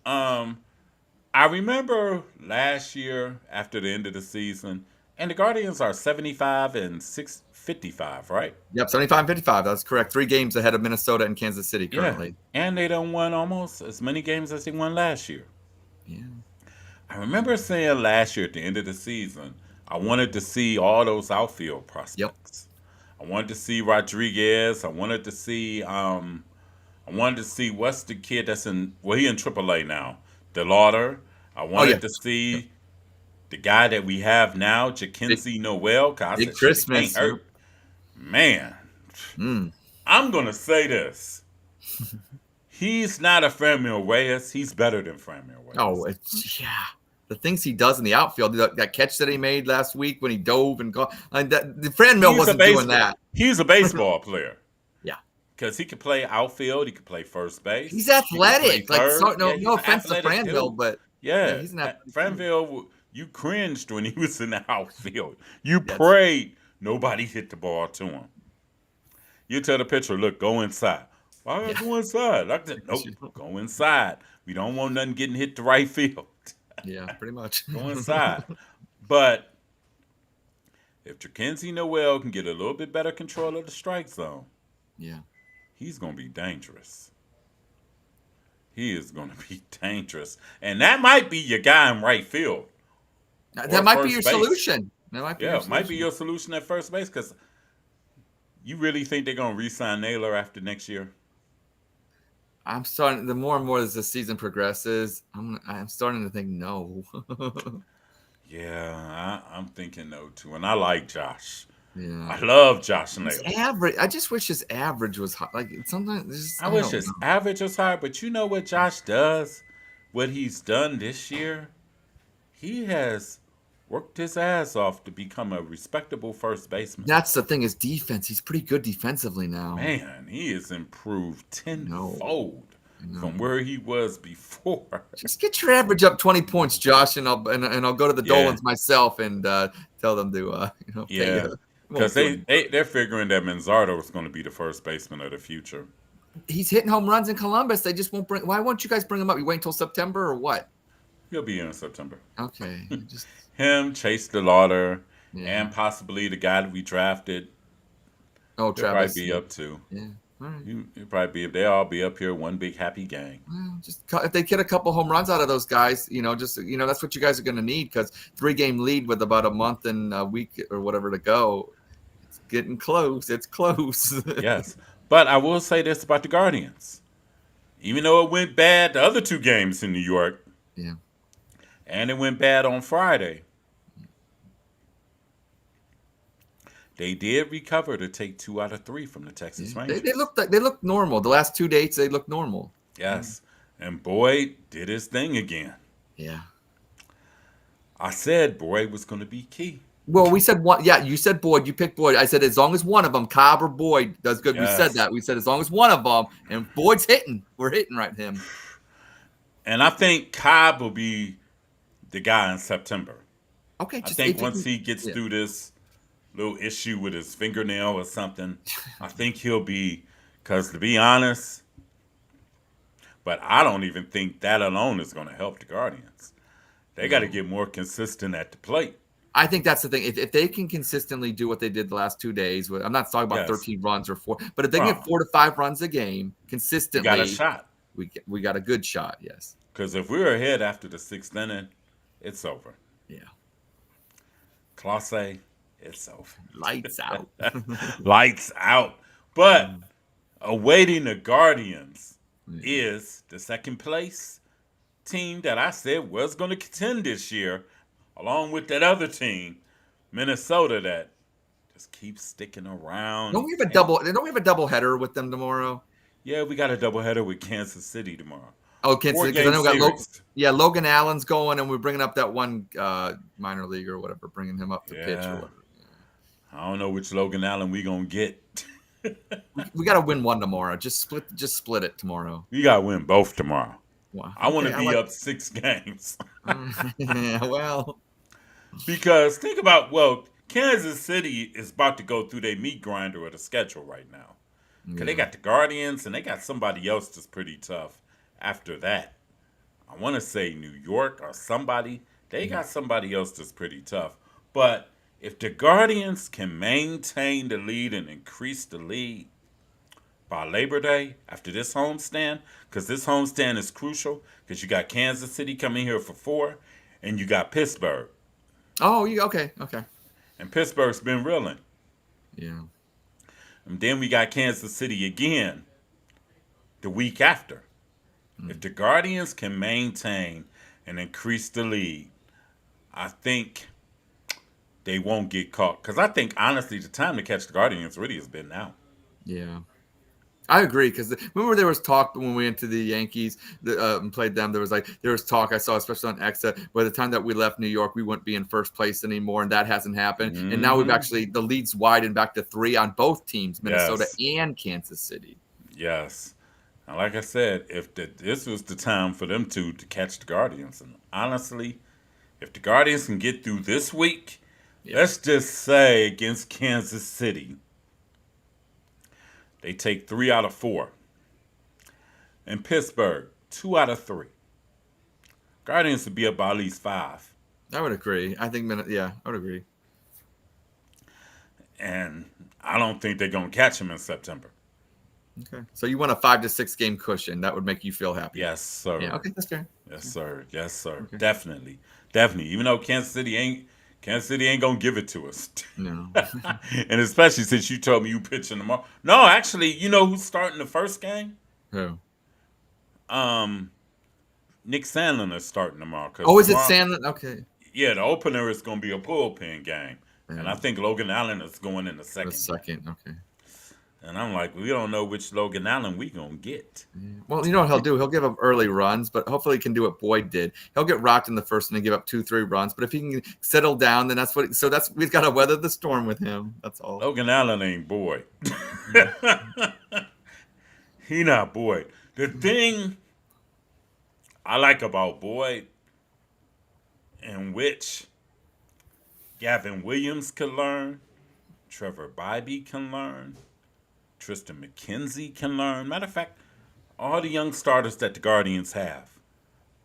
Um, I remember last year after the end of the season, and the Guardians are 75 and 655, right? Yep, 75-55. That's correct. 3 games ahead of Minnesota and Kansas City Yeah, currently. and they done won almost as many games as they won last year. Yeah. I remember saying last year at the end of the season, I wanted to see all those outfield Yep. prospects. I wanted to see Rodriguez. I wanted to see what's the kid that's in. Well, he in AAA now. DeLauder. I Oh yeah. wanted to see the guy that we have now, Big, Jackenzie Noel. Cause I big said, shit, it can't Christmas. hurt. Man, Mm. I'm gonna say this. He's not a Framil Reyes. He's better than Framil Reyes. Oh, yeah. The things he does in the outfield, that catch that he made last week when he dove and got, the Fran Mill wasn't doing that. He's a baseball player. Yeah. Because he could play outfield, he could play first base. He's athletic. Like, no He's offense to athletic Franville, but yeah, he's an athletic. Franville, you cringed when he was in the outfield. You prayed nobody hit the ball to him. You tell the pitcher, look, go inside. Why gotta go inside? I said, nope, go inside. We don't want nothing getting hit to right field. Yeah, pretty much. Go inside. But if Jackenzie Noel can get a little bit better control of the strike zone, Yeah. he's going to be dangerous. He is going to be dangerous. And that might be your guy in right field. That might be your solution. That might be might be your solution at first base because you really think they're going to re-sign Naylor after next year? I'm starting. The more and more as the season progresses, I'm starting to think no. Yeah, I'm thinking no too. And I like Josh. Yeah, I love Josh Naylor. His average. I just wish his average was high. Like sometimes, I wish his average was higher. But you know what Josh does? What he's done this year? He has worked his ass off to become a respectable first baseman. That's the thing. His defense. He's pretty good defensively now. Man, he has improved tenfold from where he was before. Just get your average up 20 points, Josh, and I'll go to the Dolans myself and tell them to yeah, because they're figuring that Manzardo is going to be the first baseman of the future. He's hitting home runs in Columbus. They just won't bring. Why won't you guys bring him up? You wait until September or what? He'll be in September. Okay, just him, Chase DeLauder, and possibly the guy that we drafted. Oh, Travis. Probably be up too. Yeah. All right. You probably be. They all be up here, one big happy gang. Well, just if they get a couple home runs out of those guys, that's what you guys are going to need because 3-game lead with about a month and a week or whatever to go. It's getting close. It's close. Yes, but I will say this about the Guardians. Even though it went bad the other 2 games in New York, yeah, and it went bad on Friday, they did recover to take 2 out of 3 from the Texas Rangers. They look normal. The last 2 dates, they look normal. Yes, and Boyd did his thing again. Yeah. I said Boyd was going to be key. Well, we said one. Yeah, you said Boyd. You picked Boyd. I said as long as one of them, Cobb or Boyd, does good. Yes. We said that. We said as long as one of them, and Boyd's hitting. We're hitting right him. And I think Cobb will be the guy in September. Okay. I think once he gets through this little issue with his fingernail or something, I think he'll be, because to be honest, but I don't even think that alone is going to help the Guardians. They got to get more consistent at the plate. I think that's the thing. If they can consistently do what they did the last 2 days, I'm not talking about 13 runs or 4, but if they get 4 to 5 runs a game consistently, we got a shot. We got a good shot, yes. Because if we're ahead after the 6th inning, it's over. Yeah. Clase, it's over. Lights out. Lights out. But awaiting the Guardians is the second place team that I said was going to contend this year, along with that other team, Minnesota, that Just keep sticking around. Don't we have a double header with them tomorrow? Yeah, we got a doubleheader with Kansas City tomorrow. Oh, Kansas City, because I know we got series. Logan Allen's going, and we're bringing up that one minor league or whatever, bringing him up to pitch or whatever. I don't know which Logan Allen we gonna get. We got to win one tomorrow. Just split it tomorrow. We gotta win both tomorrow. Wow. I want to be up 6 games. Well, because think about Kansas City is about to go through their meat grinder of the schedule right now. Because they got the Guardians and they got somebody else that's pretty tough after that. I want to say New York or somebody. They got somebody else that's pretty tough. But if the Guardians can maintain the lead and increase the lead by Labor Day after this homestand, because this homestand is crucial, because you got Kansas City coming here for 4, and you got Pittsburgh. Oh, okay. And Pittsburgh's been reeling. Yeah. And then we got Kansas City again the week after. If the Guardians can maintain and increase the lead, I think they won't get caught. Because I think, honestly, the time to catch the Guardians really has been now. Yeah. I agree, because remember there was talk when we went to the Yankees and played them. There was talk I saw, especially on X, by the time that we left New York, we wouldn't be in first place anymore, and that hasn't happened. And now we've actually the lead's widened back to 3 on both teams, Minnesota and Kansas City. Yes, and like I said, if this was the time for them to catch the Guardians, and honestly, if the Guardians can get through this week, let's just say against Kansas City. They take 3 out of 4. And Pittsburgh, 2 out of 3. Guardians would be up by at least 5. I would agree. I would agree. And I don't think they're going to catch him in September. Okay. So you want a 5 to 6 game cushion. That would make you feel happy. Yes, sir. Yeah, okay, that's fair. Yes, sir. Yes, sir. Okay. Definitely. Even though Kansas City ain't gonna give it to us. No. And especially since you told me you pitching tomorrow. No, actually, you know who's starting the first game? Who? Nick Sandlin is starting tomorrow. Oh, is it Sandlin? Okay. Yeah, the opener is gonna be a bullpen game. Yeah. And I think Logan Allen is going in the second. Okay. And I'm like, we don't know which Logan Allen we gonna get. Yeah. Well, you know what he'll do? He'll give up early runs, but hopefully he can do what Boyd did. He'll get rocked in the first and then give up 2-3 runs. But if he can settle down, then we've got to weather the storm with him. That's all. Logan Allen ain't Boyd. He not Boyd. The thing I like about Boyd, in which Gavin Williams can learn, Trevor Bybee can learn, Tristan McKenzie can learn. Matter of fact, all the young starters that the Guardians have,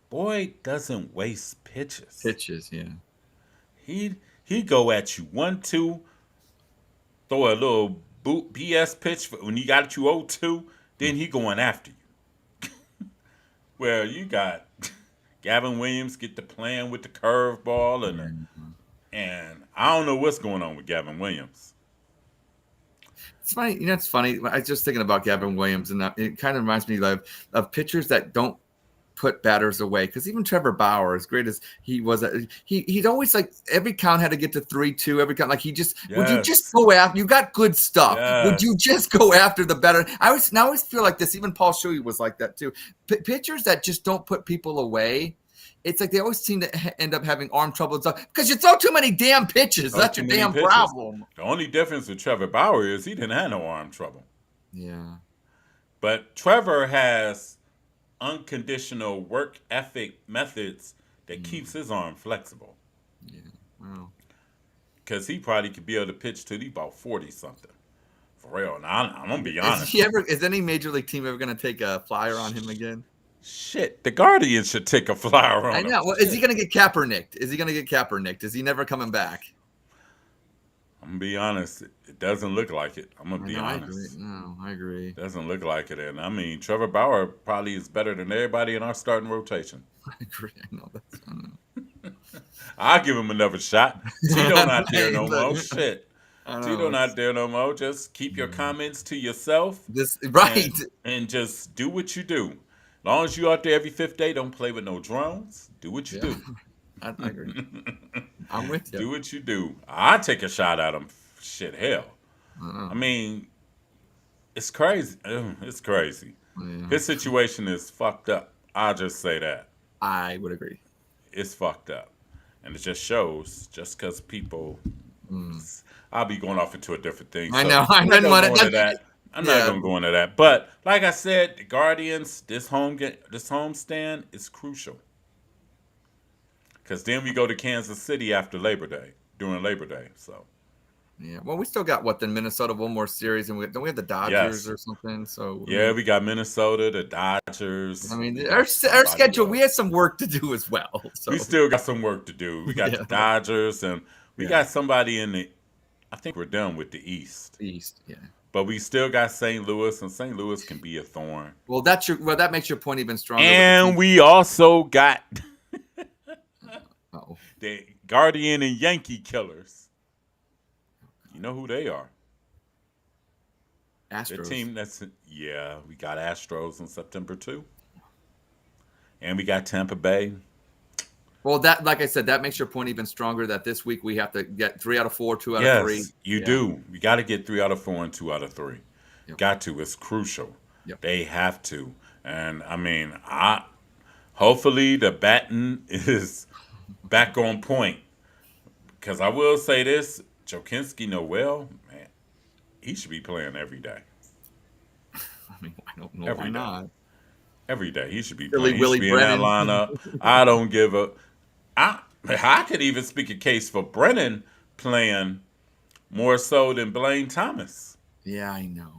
Boyd doesn't waste pitches. Yeah. He go at you 1-2, throw a little BS pitch when you got you 0-2, then he going after you. Well, you got Gavin Williams get the plan with the curveball and I don't know what's going on with Gavin Williams. It's funny. It's funny. I was just thinking about Gavin Williams, and it kind of reminds me of pitchers that don't put batters away. Because even Trevor Bauer, as great as he was, he'd always every count had to get to 3-2. Every count, would you just go after? You got good stuff. Yes. Would you just go after the better? I always feel like this. Even Paul Shuey was like that too. Pitchers that just don't put people away. It's like they always seem to end up having arm trouble and stuff because you throw too many damn pitches. That's your damn problem. The only difference with Trevor Bauer is he didn't have no arm trouble. Yeah. But Trevor has unconditional work ethic methods that keeps his arm flexible. Yeah. Wow. Because he probably could be able to pitch till he about 40-something. For real. Now, I'm going to be honest. Is any major league team ever going to take a flyer on him again? Shit, the Guardians should take a flyer on him. I know. Well, is he going to get Kaepernicked? Is he never coming back? I'm going to be honest. It doesn't look like it. I'm going to be honest. I agree. It doesn't look like it. And I mean, Trevor Bauer probably is better than everybody in our starting rotation. I agree. I know that. I'll give him another shot. Tito not there no more. Shit. Tito not there no more. Just keep your comments to yourself. Right. And just do what you do. As long as you out there every 5th day, don't play with no drones. Do what you do. I agree. I'm with you. Do what you do. I take a shot at him. shit, hell. I mean, it's crazy. It's crazy. Yeah. His situation is fucked up. I'll just say that. I would agree. It's fucked up. And it just shows, just because people. I'll be going off into a different thing. I So know. I I'm not didn't going want to go to. into that. I'm not going to go into that. But like I said, the Guardians, this homestand is crucial. Because then we go to Kansas City after Labor Day, during Labor Day. So. Yeah. Well, we still got the Minnesota one more series, and don't we have the Dodgers or something? So yeah, we got Minnesota, the Dodgers. I mean, our schedule. We had some work to do as well. So We still got some work to do. We got the Dodgers, and we got somebody in the. I think we're done with the East. East, yeah. But we still got St. Louis, and St. Louis can be a thorn. Well, that makes your point even stronger. And we also got Oh. the Guardian and Yankee killers. You know who they are? Astros. The team we got Astros in September too. And we got Tampa Bay. Well, that, like I said, that makes your point even stronger that this week we have to get 3 out of 4, 2 out of 3. Yes, you do. You got to get 3 out of 4 and 2 out of 3. Yep. Got to. It's crucial. Yep. They have to. And I mean, hopefully the batting is back on point. Because I will say this, Jokinski Noel, man, he should be playing every day. I mean, I don't know why not. Every day. He should be Billy playing. He Willie should be Brennan. in that lineup. I don't give a... I could even speak a case for Brennan playing more so than Blaine Thomas. Yeah, I know.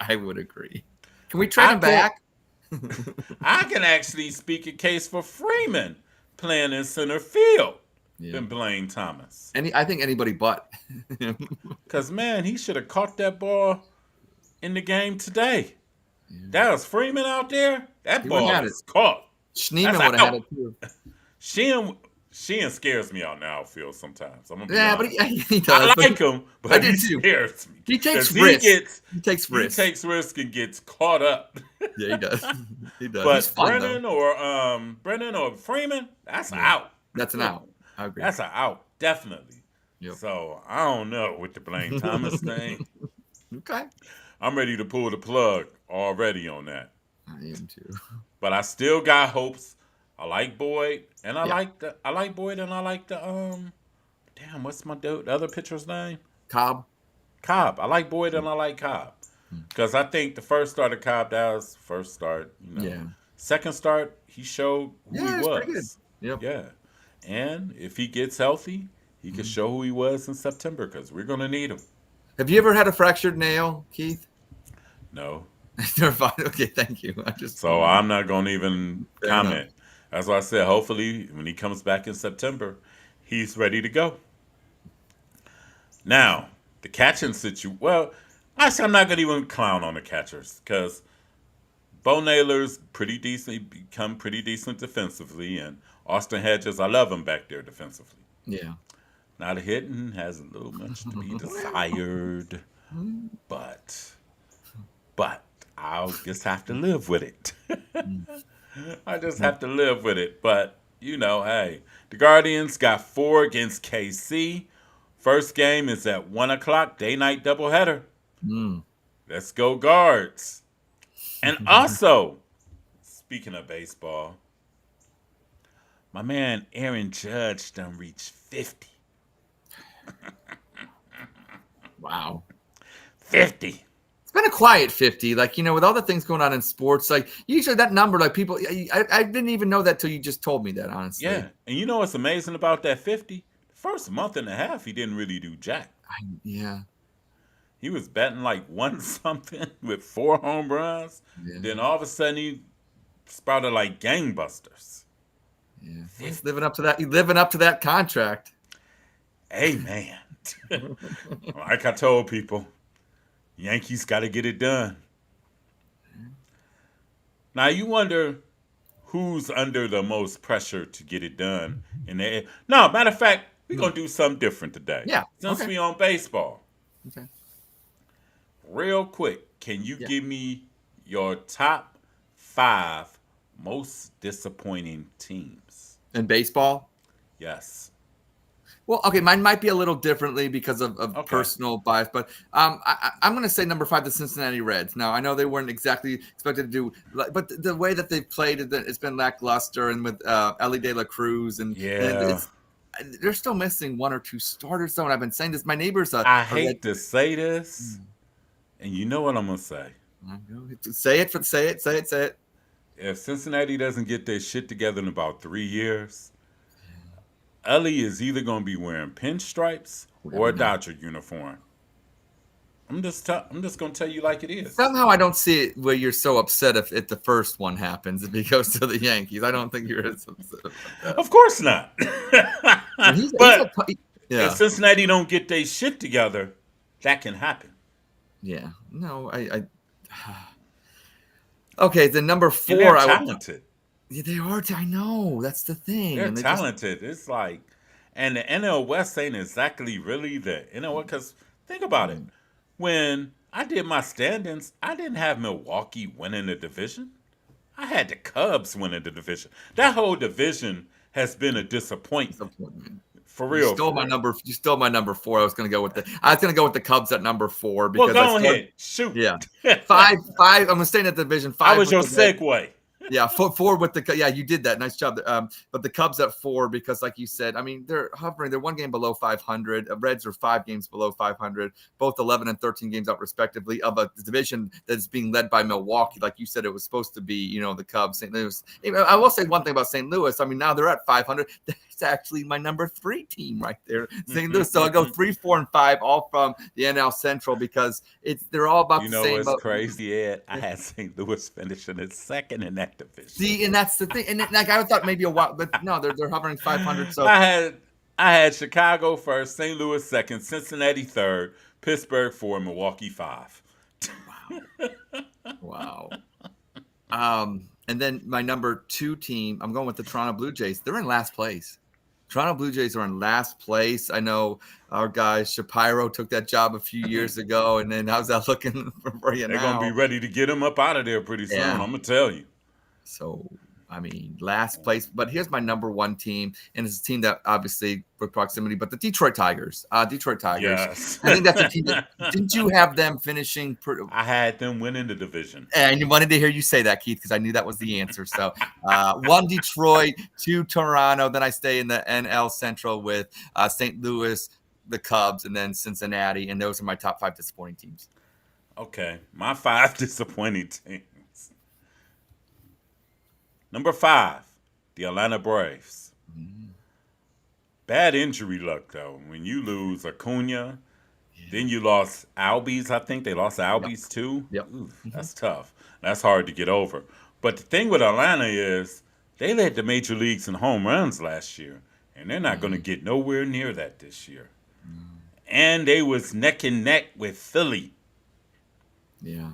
I would agree. Can we trade him back? I can actually speak a case for Freeman playing in center field than Blaine Thomas. I think anybody but. Because, man, he should have caught that ball in the game today. Yeah. That was Freeman out there. That ball was caught. Schneeman would have had it too. Sheehan scares me out now, Phil, sometimes. I'm gonna be honest. But he does. I like him, but he scares me. He takes risks. He takes risks and gets caught up. Yeah, he does. He does. But Brennan or Freeman, that's an out. That's an out. I agree. That's an out, definitely. Yep. So I don't know with the Blaine Thomas thing. Okay. I'm ready to pull the plug already on that. I am too. But I still got hopes. I like Boyd, and I like Boyd, and I like the damn, what's the other pitcher's name? Cobb. I like Boyd and I like Cobb. Because I think the first start of Cobb, that was first start. Second start, he showed who he was. Pretty good. Yep. Yeah. And if he gets healthy, he can show who he was in September because we're going to need him. Have you ever had a fractured nail, Keith? No. Okay, thank you. I'm not going to even comment. That's why I said, hopefully, when he comes back in September, he's ready to go. Now, the catching situation. Well, actually, I'm not going to even clown on the catchers because Bo Naylor's become pretty decent defensively, and Austin Hedges, I love him back there defensively. Yeah. Now, the hitting has a little much to be desired, but I'll just have to live with it. I just have to live with it. But, hey, the Guardians got 4 against KC. First game is at 1 o'clock, day-night doubleheader. Let's go Guards. And also, speaking of baseball, my man Aaron Judge done reached 50. Wow. 50. It's been a quiet 50. With all the things going on in sports, usually that number, people, I didn't even know that till you just told me that, honestly. Yeah. And you know what's amazing about that 50? The first month and a half, he didn't really do jack. Yeah. He was batting 1-something with 4 home runs. Yeah. Then all of a sudden, he sprouted like gangbusters. Yeah. He's living up to that contract. Hey, man. Like I told people, Yankees got to get it done. Now, you wonder who's under the most pressure to get it done. No, matter of fact, we're going to do something different today. Yeah. Since we on baseball. Okay. Real quick, can you give me your top 5 most disappointing teams? In baseball? Yes. Well, okay, mine might be a little differently because of Okay. personal bias, but I'm going to say number 5, the Cincinnati Reds. Now, I know they weren't exactly expected to do, but the way that they've played, it's been lackluster, and with Ellie De La Cruz, and Yeah. they're still missing 1 or 2 starters. Though, and I've been saying this. My neighbor's I a hate Red. to say this, and you know what I'm gonna say. Say it, say it. If Cincinnati doesn't get their shit together in about 3 years, Ellie is either gonna be wearing pinstripes or a Dodger uniform. I'm just gonna tell you like it is. Somehow I don't see it where you're so upset if the first one happens, if he goes to the Yankees. I don't think you're as upset about that. Of course not. But yeah. if Cincinnati don't get their shit together, that can happen. Yeah. No, I okay, the number 4. And they're talented. They are. I know. That's the thing. They're And talented. It's like, and the NL West ain't exactly really the NL West. Because think about it. When I did my standings, I didn't have Milwaukee winning the division. I had the Cubs winning the division. That whole division has been a disappointment. For real. You stole my number 4. I was going to go with the Cubs at number 4 Well, because go ahead. Shoot. Yeah. 5. I'm staying at the division 5. I was your segue. Yeah, 4 with the you did that. Nice job. But the Cubs at 4 because, like you said, I mean, they're hovering. They're 1 game below 500. Reds are 5 games below 500. Both 11 and 13 games out respectively of a division that's being led by Milwaukee. Like you said, it was supposed to be, the Cubs, St. Louis. I will say one thing about St. Louis. I mean, now they're at 500. That's actually my number 3 team right there, St. Louis. So I'll go 3, 4, and 5, all from the NL Central because they're all about the same. What's crazy, Ed? I had St. Louis finishing at 2nd in that division. See, and that's the thing. And like I thought maybe a while, but no, they're hovering 500. So I had Chicago 1st, St. Louis 2nd, Cincinnati 3rd, Pittsburgh 4, Milwaukee 5. Wow. And then my number 2 team, I'm going with the Toronto Blue Jays. They're in last place. Toronto Blue Jays are in last place. I know our guy Shapiro took that job a few years ago, and then how's that looking for you now? They're going to be ready to get him up out of there pretty soon, I'm going to tell you. So, I mean, last place. But here's my number 1 team, and it's a team that obviously with proximity, but the Detroit Tigers. Yes. I think that's a team that, didn't you have them finishing? I had them winning the division. And you wanted to hear you say that, Keith, because I knew that was the answer. So 1 Detroit, 2 Toronto. Then I stay in the NL Central with St. Louis, the Cubs, and then Cincinnati. And those are my top 5 disappointing teams. Okay. My 5 disappointing teams. Number 5, the Atlanta Braves. Bad injury luck, though. When you lose Acuna, then you lost Albies, I think. They lost Albies, too. Yep. Ooh, that's tough. That's hard to get over. But the thing with Atlanta is they led the major leagues in home runs last year, and they're not going to get nowhere near that this year. And they was neck and neck with Philly. Yeah.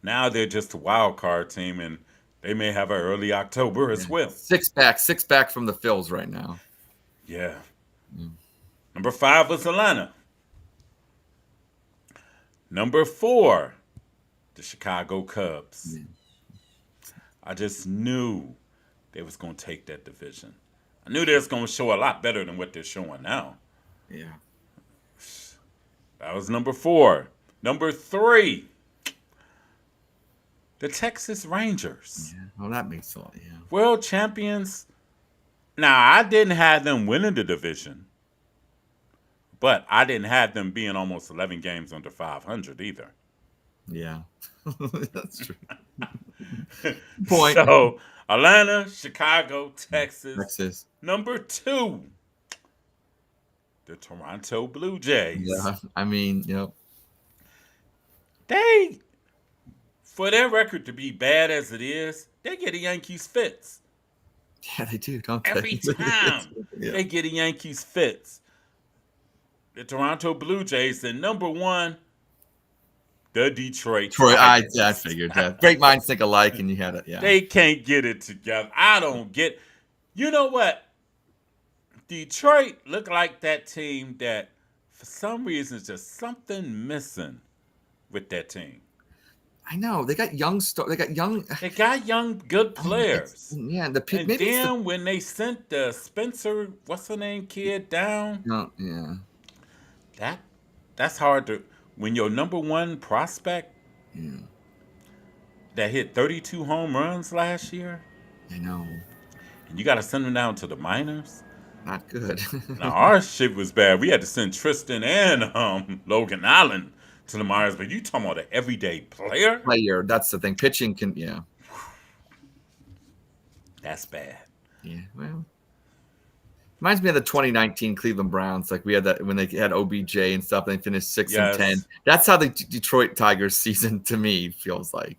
Now they're just a wild card team, and they may have an early October as well. 6 back from the Phils right now. Yeah. Number 5 was Atlanta. Number 4, the Chicago Cubs. I just knew they was going to take that division. I knew they was going to show a lot better than what they're showing now. Yeah. That was number 4. Number 3, the Texas Rangers. Yeah. Well, that makes a lot. Yeah. World champions. Now, I didn't have them winning the division, but I didn't have them being almost 11 games under 500 either. Yeah. That's true. Point. So, Atlanta, Chicago, Texas. Number 2, the Toronto Blue Jays. Yeah. I mean, They, for their record to be bad as it is, they get a Yankees fits. Yeah, they do, don't they? Every time they get a Yankees fits. The Toronto Blue Jays, and number 1, the Detroit Tigers. I figured that. Great minds think alike, and you had it. Yeah. They can't get it together. I don't get. You know what? Detroit looked like that team that, for some reason, is just something missing with that team. I know they got young They got young. They got young, good players. Yeah, And maybe it's then when they sent the Spencer, what's her name, kid down, no, yeah, that that's hard to. When your number one prospect yeah. that hit 32 home runs last year, I know, and you got to send him down to the minors. not good. Now our shit was bad. We had to send Tristan and Logan Allen to the minors, but you talking about an everyday player? Player, that's the thing. Pitching can, yeah, That's bad. yeah. Well, reminds me of the 2019 Cleveland Browns. Like we had that when they had OBJ and stuff. And they finished 6-10. That's how the Detroit Tigers season to me feels like.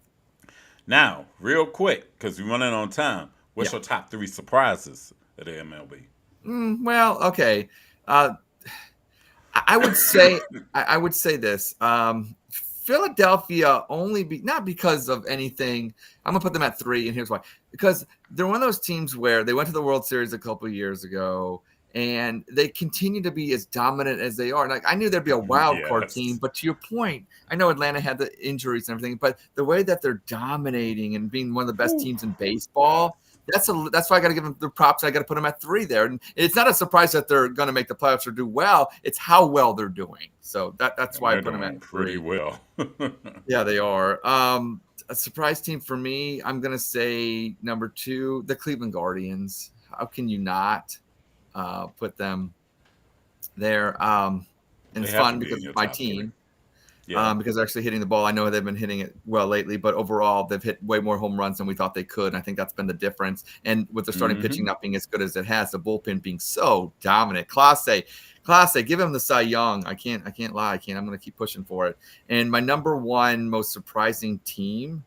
Now, real quick, because we're running on time. What's your top 3 surprises of the MLB? Well, okay. I would say I would say this. Philadelphia not because of anything. I'm gonna put them at 3, and here's why. Because they're one of those teams where they went to the World Series a couple of years ago, and they continue to be as dominant as they are. Like I knew there'd be a wild card team, but to your point, I know Atlanta had the injuries and everything, but the way that they're dominating and being one of the best teams in baseball. That's why I got to give them the props. I got to put them at 3 there, and it's not a surprise that they're going to make the playoffs or do well. It's how well they're doing. So that's why I put them at 3. Pretty well. Yeah, they are. A surprise team for me, I'm going to say number 2, the Cleveland Guardians. How can you not put them there? And it's fun because it's my team. Yeah. Because they're actually hitting the ball. I know they've been hitting it well lately, but overall they've hit way more home runs than we thought they could. And I think that's been the difference. And with their starting pitching not being as good as it has, the bullpen being so dominant. Clase, give him the Cy Young. I can't lie. I'm going to keep pushing for it. And my number 1 most surprising team,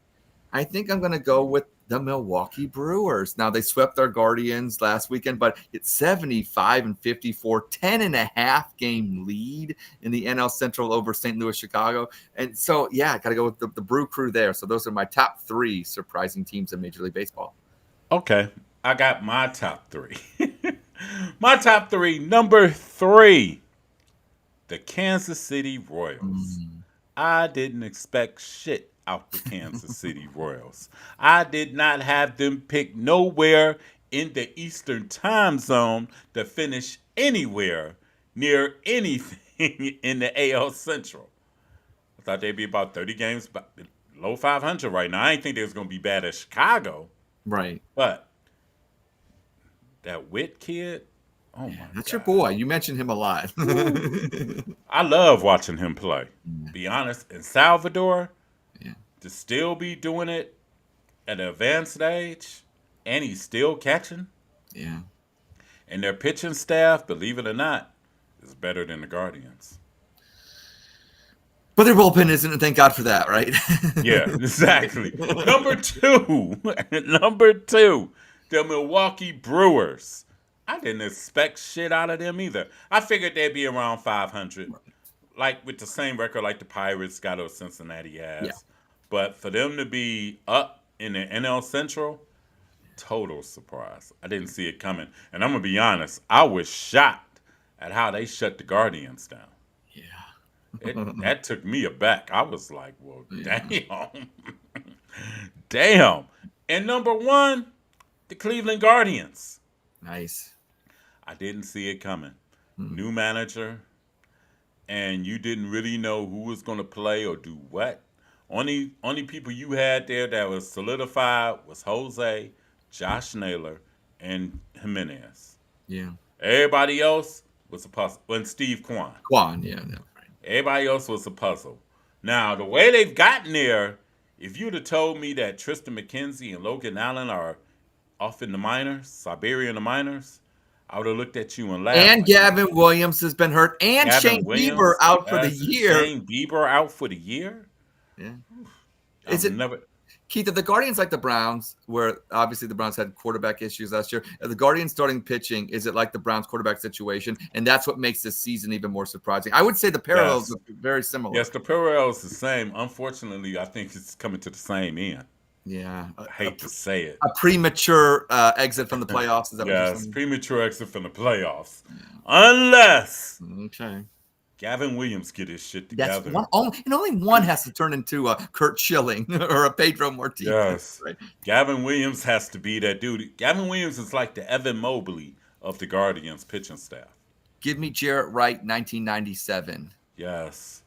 I think I'm going to go with the Milwaukee Brewers. Now they swept our Guardians last weekend, but it's 75-54, 10.5 game lead in the NL Central over St. Louis, Chicago. And so, yeah, I got to go with the Brew Crew there. So those are my top 3 surprising teams in Major League Baseball. Okay. I got my top 3. My top 3, number 3, the Kansas City Royals. I didn't expect shit out the Kansas City Royals. I did not have them picked nowhere in the Eastern time zone to finish anywhere near anything in the AL Central. I thought they'd be about 30 games low 500 right now. I didn't think they was going to be bad as Chicago. Right. But that Witt kid, oh my God. That's your boy. You mentioned him a lot. I love watching him play. Be honest, in Salvador, to still be doing it at an advanced age, and he's still catching. Yeah. And their pitching staff, believe it or not, is better than the Guardians. But their bullpen isn't, and thank God for that, right? Yeah, exactly. Number 2, the Milwaukee Brewers. I didn't expect shit out of them either. I figured they'd be around 500, like with the same record like the Pirates got or Cincinnati has. Yeah. But for them to be up in the NL Central, total surprise. I didn't see it coming. And I'm going to be honest, I was shocked at how they shut the Guardians down. Yeah. That took me aback. I was like, well, damn. Damn. And number 1, the Cleveland Guardians. Nice. I didn't see it coming. New manager, and you didn't really know who was going to play or do what. Only people you had there that was solidified was Jose, Josh Naylor, and Jimenez. Yeah. Everybody else was a puzzle. And Steve Kwan. Yeah. No, right. Everybody else was a puzzle. Now, the way they've gotten there, if you'd have told me that Tristan McKenzie and Logan Allen are off in the minors, Siberia in the minors, I would have looked at you and laughed. And Gavin Williams has been hurt, and Shane Bieber out for the year. Shane Bieber out for the year? Yeah. Keith, are the Guardians like the Browns, where obviously the Browns had quarterback issues last year? Are the Guardians starting pitching, is it like the Browns quarterback situation? And that's what makes this season even more surprising. I would say the parallels are very similar. Yes, the parallels the same. Unfortunately, I think it's coming to the same end. Yeah. I hate to say it. A premature exit from the playoffs. Is that what you're saying? Premature exit from the playoffs. Yeah. Unless. Okay. Gavin Williams get his shit That's together. only one has to turn into a Kurt Schilling or a Pedro Martinez. Yes. Right? Gavin Williams has to be that dude. Gavin Williams is like the Evan Mobley of the Guardians pitching staff. Give me Jarrett Wright, 1997. Yes.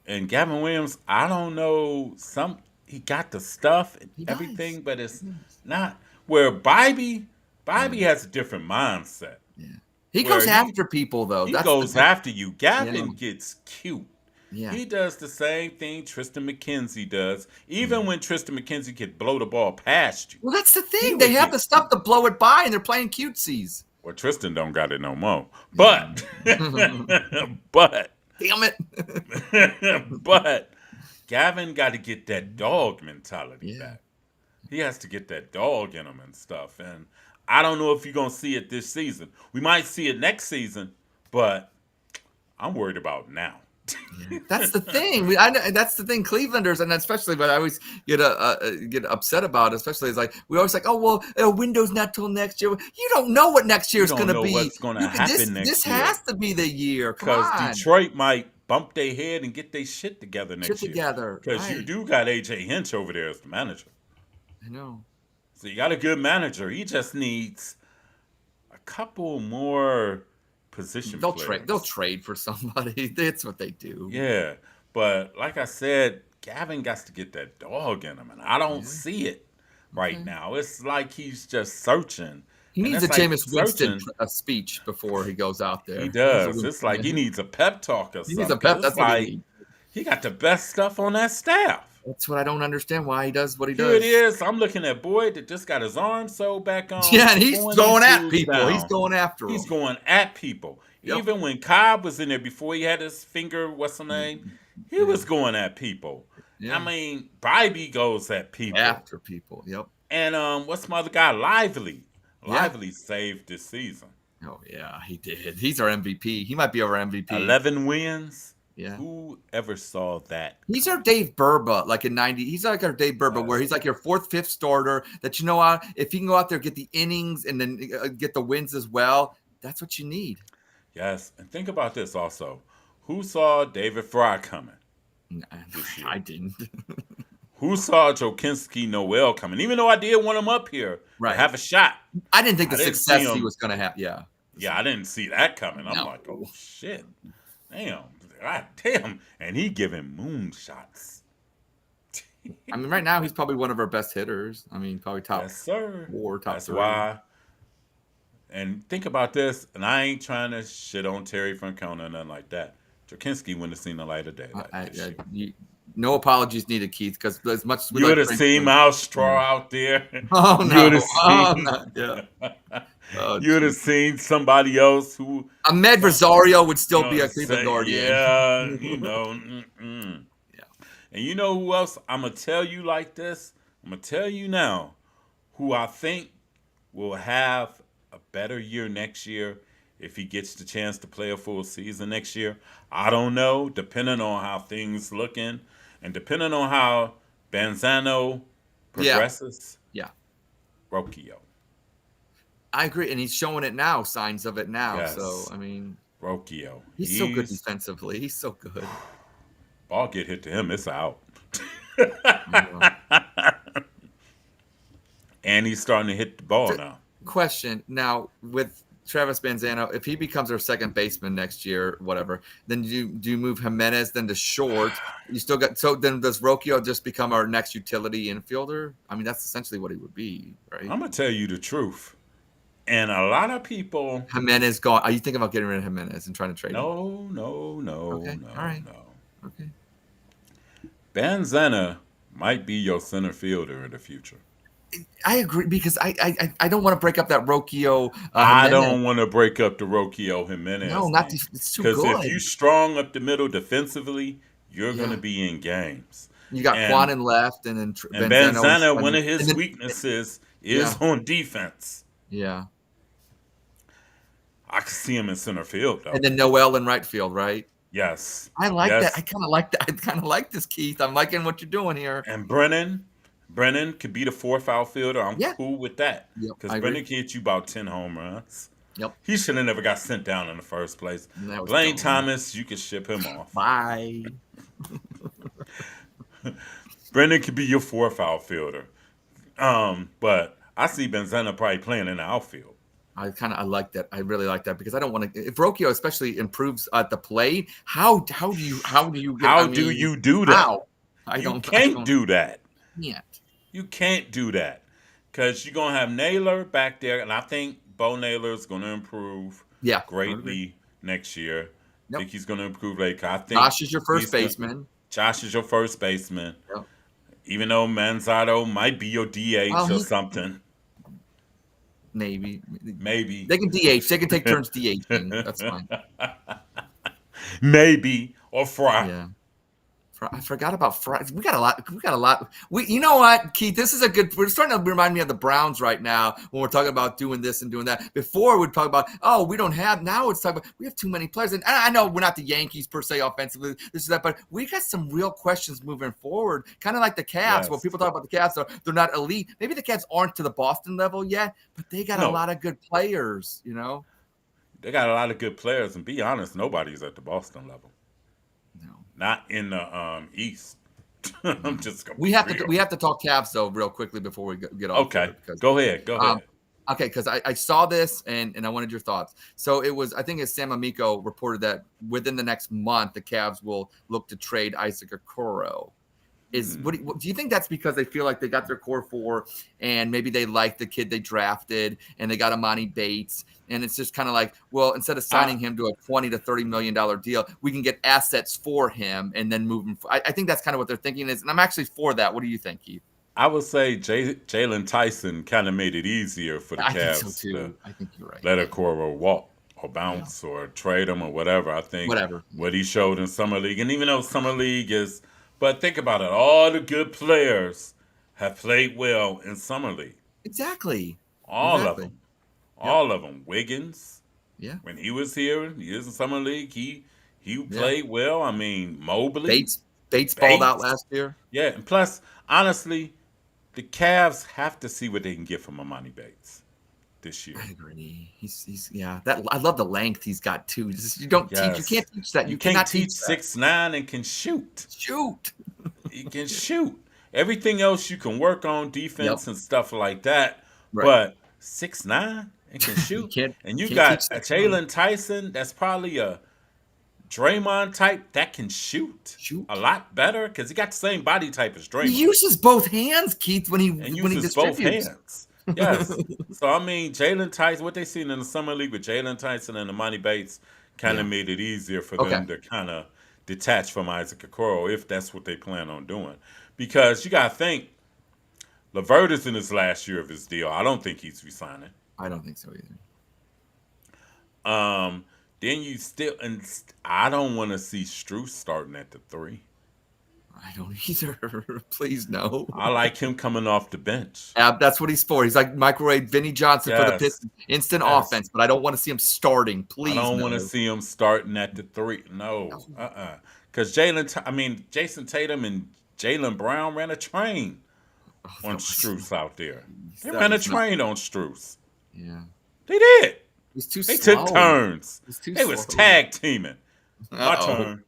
And Gavin Williams, I don't know, he got the stuff and He does. everything, but it's not where Bybee has a different mindset. Yeah. He Where goes after people, though. He That's goes after you. Gavin Yeah. gets cute. Yeah. He does the same thing Tristan McKenzie does, even when Tristan McKenzie could blow the ball past you. Well, that's the He thing. would They have get- the stuff to blow it by, and they're playing cutesies. Well, Tristan don't got it no more. But, but, Damn it. but Gavin got to get that dog mentality Yeah. back. He has to get that dog in him and stuff. And I don't know if you're going to see it this season. We might see it next season, but I'm worried about now. That's the thing. That's the thing. Clevelanders, and especially what I always get upset about, especially is like we always like, oh well, window's not till next year. You don't know what next year's don't going to know be. what's gonna happen next This year. has to be the year. Come Because on. Detroit might bump their head and get their shit together next year. Together. Because you Right. do got AJ Hinch over there as the manager. I know. So you got a good manager. He just needs a couple more position players. They'll trade for somebody. That's what they do. Yeah. But like I said, Gavin got to get that dog in him. And I don't see it right now. It's like he's just searching. He And needs a that's like Jameis Winston searching. speech before he goes out there. He does. It's like he needs a pep talk or something. He needs a pep. It's That's what like he needs. he got the best stuff on that staff. That's what I don't understand. Why he does what he Here does. it is. I'm looking at Boyd that just got his arm sewed back on. Yeah, and he's going at 22 people. down. He's going after them. He's going at people. Yep. Even when Cobb was in there before he had his finger, what's the name? He was going at people. Yeah. I mean, Bybee goes at people. After people. Yep. And what's my other guy? Lively. Yeah. Lively saved this season. Oh yeah, he did. He's our MVP. He might be our MVP. 11 wins. Yeah. Who ever saw that? He's our Dave Burba, like in 90. He's like our Dave Burba, where he's like your fourth, fifth starter that you know what? If he can go out there, get the innings and then get the wins as well, that's what you need. Yes. And think about this also. Who saw David Fry coming? Nah, This year. I didn't. Who saw Jokinski Noel coming? Even though I did want him up here Right. to have a shot. I didn't think the I didn't success see he him. was going to have. Yeah. Yeah, I didn't see that coming. I'm No. like, oh shit. Damn. God damn. And he giving moon shots. I mean, right now he's probably one of our best hitters. I mean, probably top Yes, sir. 4, top That's 3. why. And think about this, and I ain't trying to shit on Terry Francona or nothing like that. Jokinski wouldn't have seen the light of day. This year. No apologies needed, Keith, because as much as we You like would have Frank- seen Miles Straw out there. Oh You no! would've Oh, seen- no. Yeah. Oh, You would have seen somebody else who Ahmed Rosario would still be a say, Cleveland Guardian. Yeah, you know. Yeah. And you know who else I'm going to tell you like this? I'm going to tell you now who I think will have a better year next year if he gets the chance to play a full season next year. I don't know, depending on how things looking and depending on how Banzano progresses. Yeah. Rocchio. I agree, and he's showing it now, signs of it now. Yes. So I mean, Rocchio. he's so good defensively. He's so good. Ball get hit to him, it's out. And he's starting to hit the ball now. Question now with Travis Banzano, if he becomes our second baseman next year, whatever, then do you move Jimenez then to short? You still got then does Rocchio just become our next utility infielder? I mean, that's essentially what he would be, right? I'm gonna tell you the truth. And a lot of people Jimenez gone. Are you thinking about getting rid of Jimenez and trying to trade him? no. Okay, all right. Okay. Banzana might be your center fielder in the future. I agree because I don't want to break up that Rocchio. I Jimenez. don't want to break up the Rocchio Jimenez. No, not it's too because good. if you strong up the middle defensively, you're Yeah. gonna be in games. You got and- Quan in left, and then And Banzano Banzana, is- one of his and then- weaknesses is on defense. Yeah, I could see him in center field though. and then Noel in right field, right? Yes. I like Yes. that. I kind of like that. I kind of like this, Keith. I'm liking what you're doing here. And Brennan could be the fourth outfielder. I'm Yeah. cool with that. Yep, Because I agree. Brennan can hit you about 10 home runs. Yep. He should have never got sent down in the first place. That was Blaine dumb. Thomas, you could ship him off. Bye. Brendan could be your fourth outfielder. But I see Benzena probably playing in the outfield. I like that. I really like that because I don't want to. If Rocchio especially improves at the plate, how do you do that? How? You can't do that. Can't. You can't do that because you're gonna have Naylor back there, and I think Bo Naylor is gonna improve greatly next year. I think he's gonna improve later. I think Josh is your first baseman. Josh is your first baseman. Yep. Even though Manzardo might be your DH or something. Maybe. They can DH. They can take turns DHing. That's fine. Maybe. Or Fry. Yeah. I forgot about Fry. We got a lot. You know what, Keith? This is a good. We're starting to remind me of the Browns right now when we're talking about doing this and doing that. Before we'd talk about, we don't have. Now it's talking about we have too many players. And I know we're not the Yankees per se offensively, this is that, but we got some real questions moving forward. Kind of like the Cavs. Yes. When people talk about the Cavs, they're not elite. Maybe the Cavs aren't to the Boston level yet, but they got a lot of good players. You know, they got a lot of good players, and be honest, nobody's at the Boston level. No. Not in the East. I'm just going. We have to talk Cavs though real quickly before we get off. Okay, go ahead. Okay, because I saw this and I wanted your thoughts. So it was, I think it's Sam Amico reported that within the next month the Cavs will look to trade Isaac Okoro. Do you think that's because they feel like they got their core four and maybe they like the kid they drafted and they got Amani Bates and it's just kind of like, well, instead of signing him to a $20 to $30 million deal, we can get assets for him and then move him. I think that's kind of what they're thinking is, and I'm actually for that. What do you think, Keith? I would say Jalen Tyson kind of made it easier for the Cavs. Think so too. I think you're right. Let Okoro walk or bounce or trade him or whatever. I think what he showed in Summer League, and even though Summer League is. But think about it. All the good players have played well in Summer League. Exactly. All of them. All of them. Wiggins. Yeah. When he was here, he was in Summer League. He played well. I mean, Mobley. Bates balled out last year. Yeah. And plus, honestly, the Cavs have to see what they can get from Amani Bates this year. I agree. He's I love the length he's got too. You can't teach that. You can't teach 6'9" and can shoot. You can shoot. Everything else you can work on defense and stuff like that. Right. But 6'9" and can shoot. And you got a Jalen Tyson that's probably a Draymond type that can shoot a lot better because he got the same body type as Draymond. He uses both hands, Keith, when he uses both hands. Yes. So, I mean, Jalen Tyson, what they seen in the Summer League with Jalen Tyson and Amani Bates kind of made it easier for them to kind of detach from Isaac Okoro if that's what they plan on doing. Because you got to think, LeVert is in his last year of his deal. I don't think he's resigning. I don't think so either. Then you still, and I don't want to see Strus starting at the 3. I don't either. Please, no. I like him coming off the bench. That's what he's for. He's like microwave Vinny Johnson for the Pistons. Instant offense, but I don't want to see him starting. Please, I don't want to see him starting at the 3. No. Because Jason Tatum and Jaylen Brown ran a train on Strus out there. They ran a train on Strus. Yeah. They did. He's too They slow. took turns. They was tag teaming. My turn.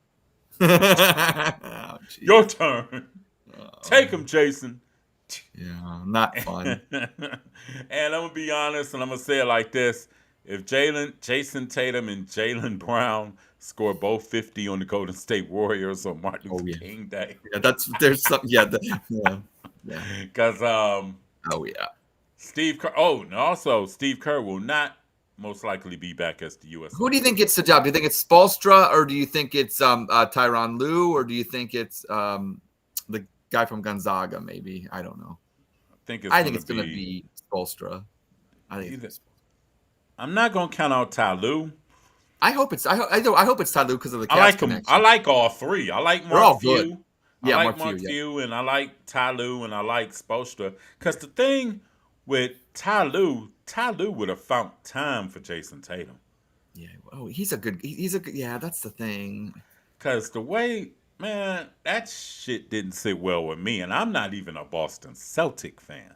Your turn. Take him, Jason. Yeah, not fun. And I'm going to be honest, and I'm going to say it like this. If Jason Tatum and Jaylen Brown score both 50 on the Golden State Warriors on Martin Luther King Day. Yeah, there's some, Because, Steve Kerr. Oh, and also Steve Kerr will not most likely be back as the U.S. Who do you think gets the job? Do you think it's Spoelstra, or do you think it's Tyronn Lue, or do you think it's the guy from Gonzaga? Maybe, I don't know. I think it's going to be Spoelstra. I'm not going to count out Ty Lue. I hope it's Ty Lue because of the Cavs I like connection. I like all three. I like Mark Few. Yeah, I like Mark Few, and I like Ty Lue, and I like Spoelstra. Because the thing with Ty Lue would have found time for Jason Tatum. Yeah. Oh, he's a good. Yeah, that's the thing. Because the way, man, that shit didn't sit well with me, and I'm not even a Boston Celtic fan.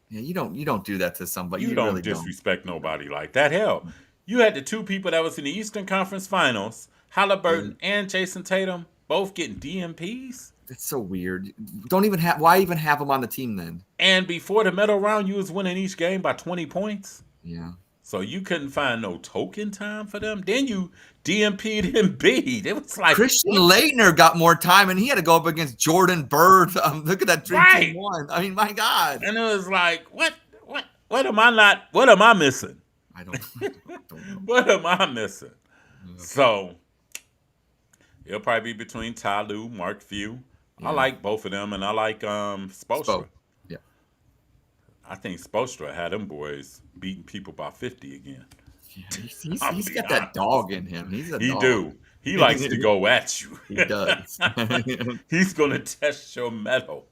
Yeah, you don't do that to somebody. You don't disrespect nobody like that. Hell, You had the two people that was in the Eastern Conference Finals, Halliburton and Jason Tatum, both getting DMPs. That's so weird. Don't even have. Why even have them on the team then? And before the medal round, you was winning each game by 20 points. Yeah. So you couldn't find no token time for them. Then you DMP'd Embiid. It was like Christian Laettner got more time, and he had to go up against Jordan Bird. Look at that Dream Team one. I mean, my God. And it was like, what am I missing? I don't know. What am I missing? So it'll probably be between Ty Lue, Mark Few. Yeah. I like both of them, and I like Spoelstra. Yeah. I think Spoelstra had them boys beating people by 50 again. Yeah, he's got that dog in him. He dog. Do. He likes to go at you. He does. He's going to test your mettle.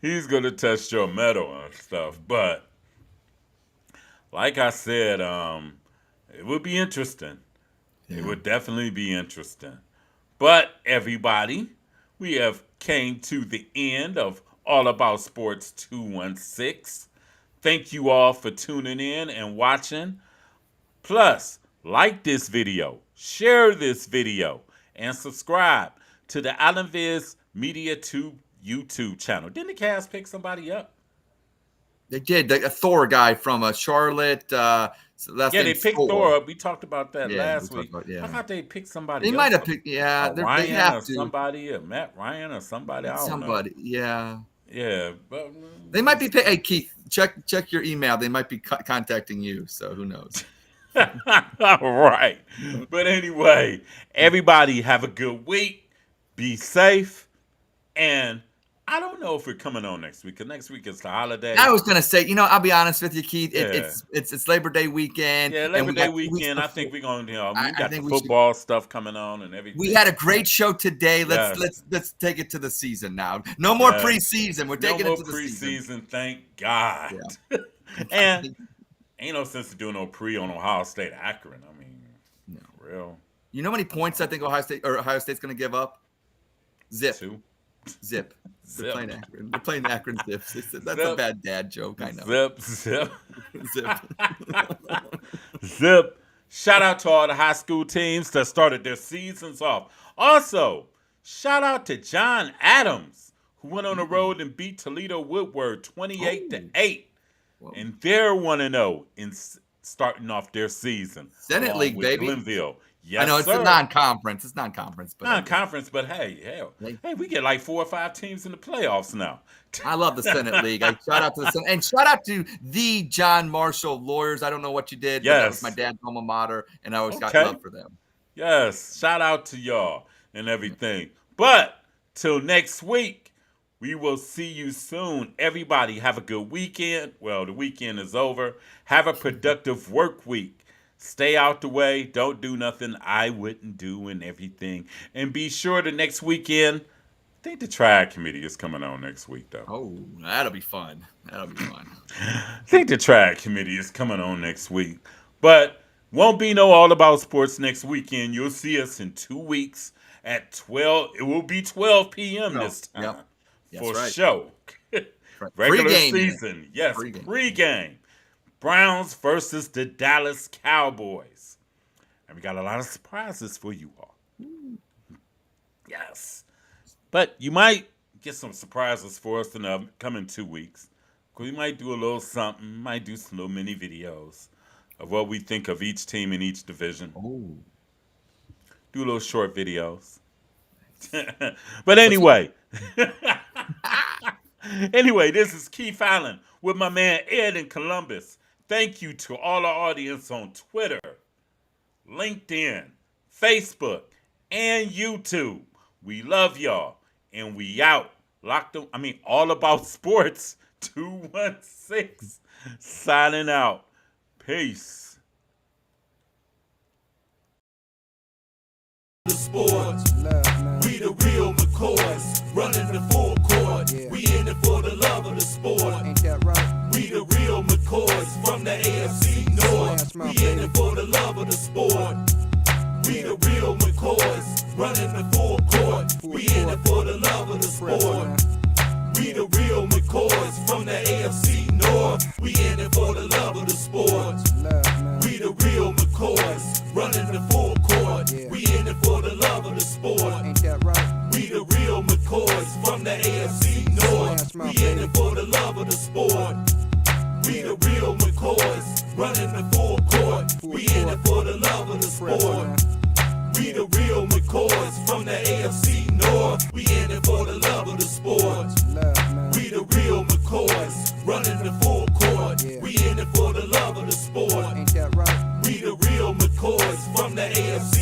He's going to test your mettle and stuff. But like I said, it would be interesting. Yeah. It would definitely be interesting. But everybody, we have came to the end of All About Sports 216. Thank you all for tuning in and watching. Plus, like this video, share this video, and subscribe to the Island Viz Media Tube YouTube channel. Didn't the cast pick somebody up? They did. A Thor guy from Charlotte. They picked Thor up. We talked about that last week. I thought they picked somebody They might have picked, they have to. Somebody, Matt Ryan or somebody, I don't know. Yeah. Yeah. But, they might be, hey, Keith, check your email. They might be contacting you, so who knows? All right. But anyway, everybody have a good week. Be safe. And I don't know if we're coming on next week, because next week is the holiday. I was going to say, I'll be honest with you, Keith. It's Labor Day weekend. Yeah, Labor Day weekend. I think we're going to, we got the football stuff coming on and everything. We had a great show today. Let's take it to the season now. No more preseason. We're taking it to the season. No more preseason, thank God. Yeah. And ain't no sense to do no pre on Ohio State Akron. I mean, no. Real. You know how many points I think Ohio State's going to give up? Zip. 2. Zip. They're playing Akron. They're playing Akron Zips. That's a bad dad joke. I know. Zip. Zip. Zip. Shout out to all the high school teams that started their seasons off. Also, shout out to John Adams, who went on the road and beat Toledo Woodward 28-8. Whoa. And they're 1-0 in starting off their season. Senate League, baby. Glenville. Yes, I know it's a non-conference. It's non-conference, but hey, we get like 4 or 5 teams in the playoffs now. I love the Senate League. Shout out to the Senate, and shout out to the John Marshall Lawyers. I don't know what you did, but that was my dad's alma mater, and I always got love for them. Yes, shout out to y'all and everything. But till next week, we will see you soon. Everybody, have a good weekend. Well, the weekend is over. Have a productive work week. Stay out the way. Don't do nothing I wouldn't do and everything. And be sure the next weekend, I think the Triad Committee is coming on next week, though. Oh, that'll be fun. I think the Triad Committee is coming on next week. But won't be no All About Sports next weekend. You'll see us in 2 weeks at 12. It will be 12 p.m. this time for show. Regular season. Yes, pre-game. Browns versus the Dallas Cowboys. And we got a lot of surprises for you all. Yes. But you might get some surprises for us in the coming 2 weeks. We might do a little something. Might do some little mini videos of what we think of each team in each division. Oh. Do little short videos. But anyway. Anyway, this is Keith Allen with my man Ed in Columbus. Thank you to all our audience on Twitter, LinkedIn, Facebook, and YouTube. We love y'all, and we out. All About Sports 216. Signing out. Peace. The sports. We the real McCoys, running the full court. Yeah. We in it for the love of the sport. Ain't that right? We the real McCoys from the AFC North. We in it for the love of the sport. We the real McCoys, running the full court. We in it for the love of the sport. We the real McCoys from the AFC North. We in it for the love of the sport. Love, man. We the real McCoys running the full court. Yeah. We in it for the love of the sport. Ain't that right? We the real McCoys from the AFC North. Smash mouth, We in baby. it for the love of the sport. We the real McCoys running the full court. We in it for the love of the Press, sport. man. We the real McCoys from the AFC North. We in it for the love of the sport. Love, man. We the real McCoys running the full court. Yeah. We in it for the love of the sport. Ain't that right? We the real McCoys from the AFC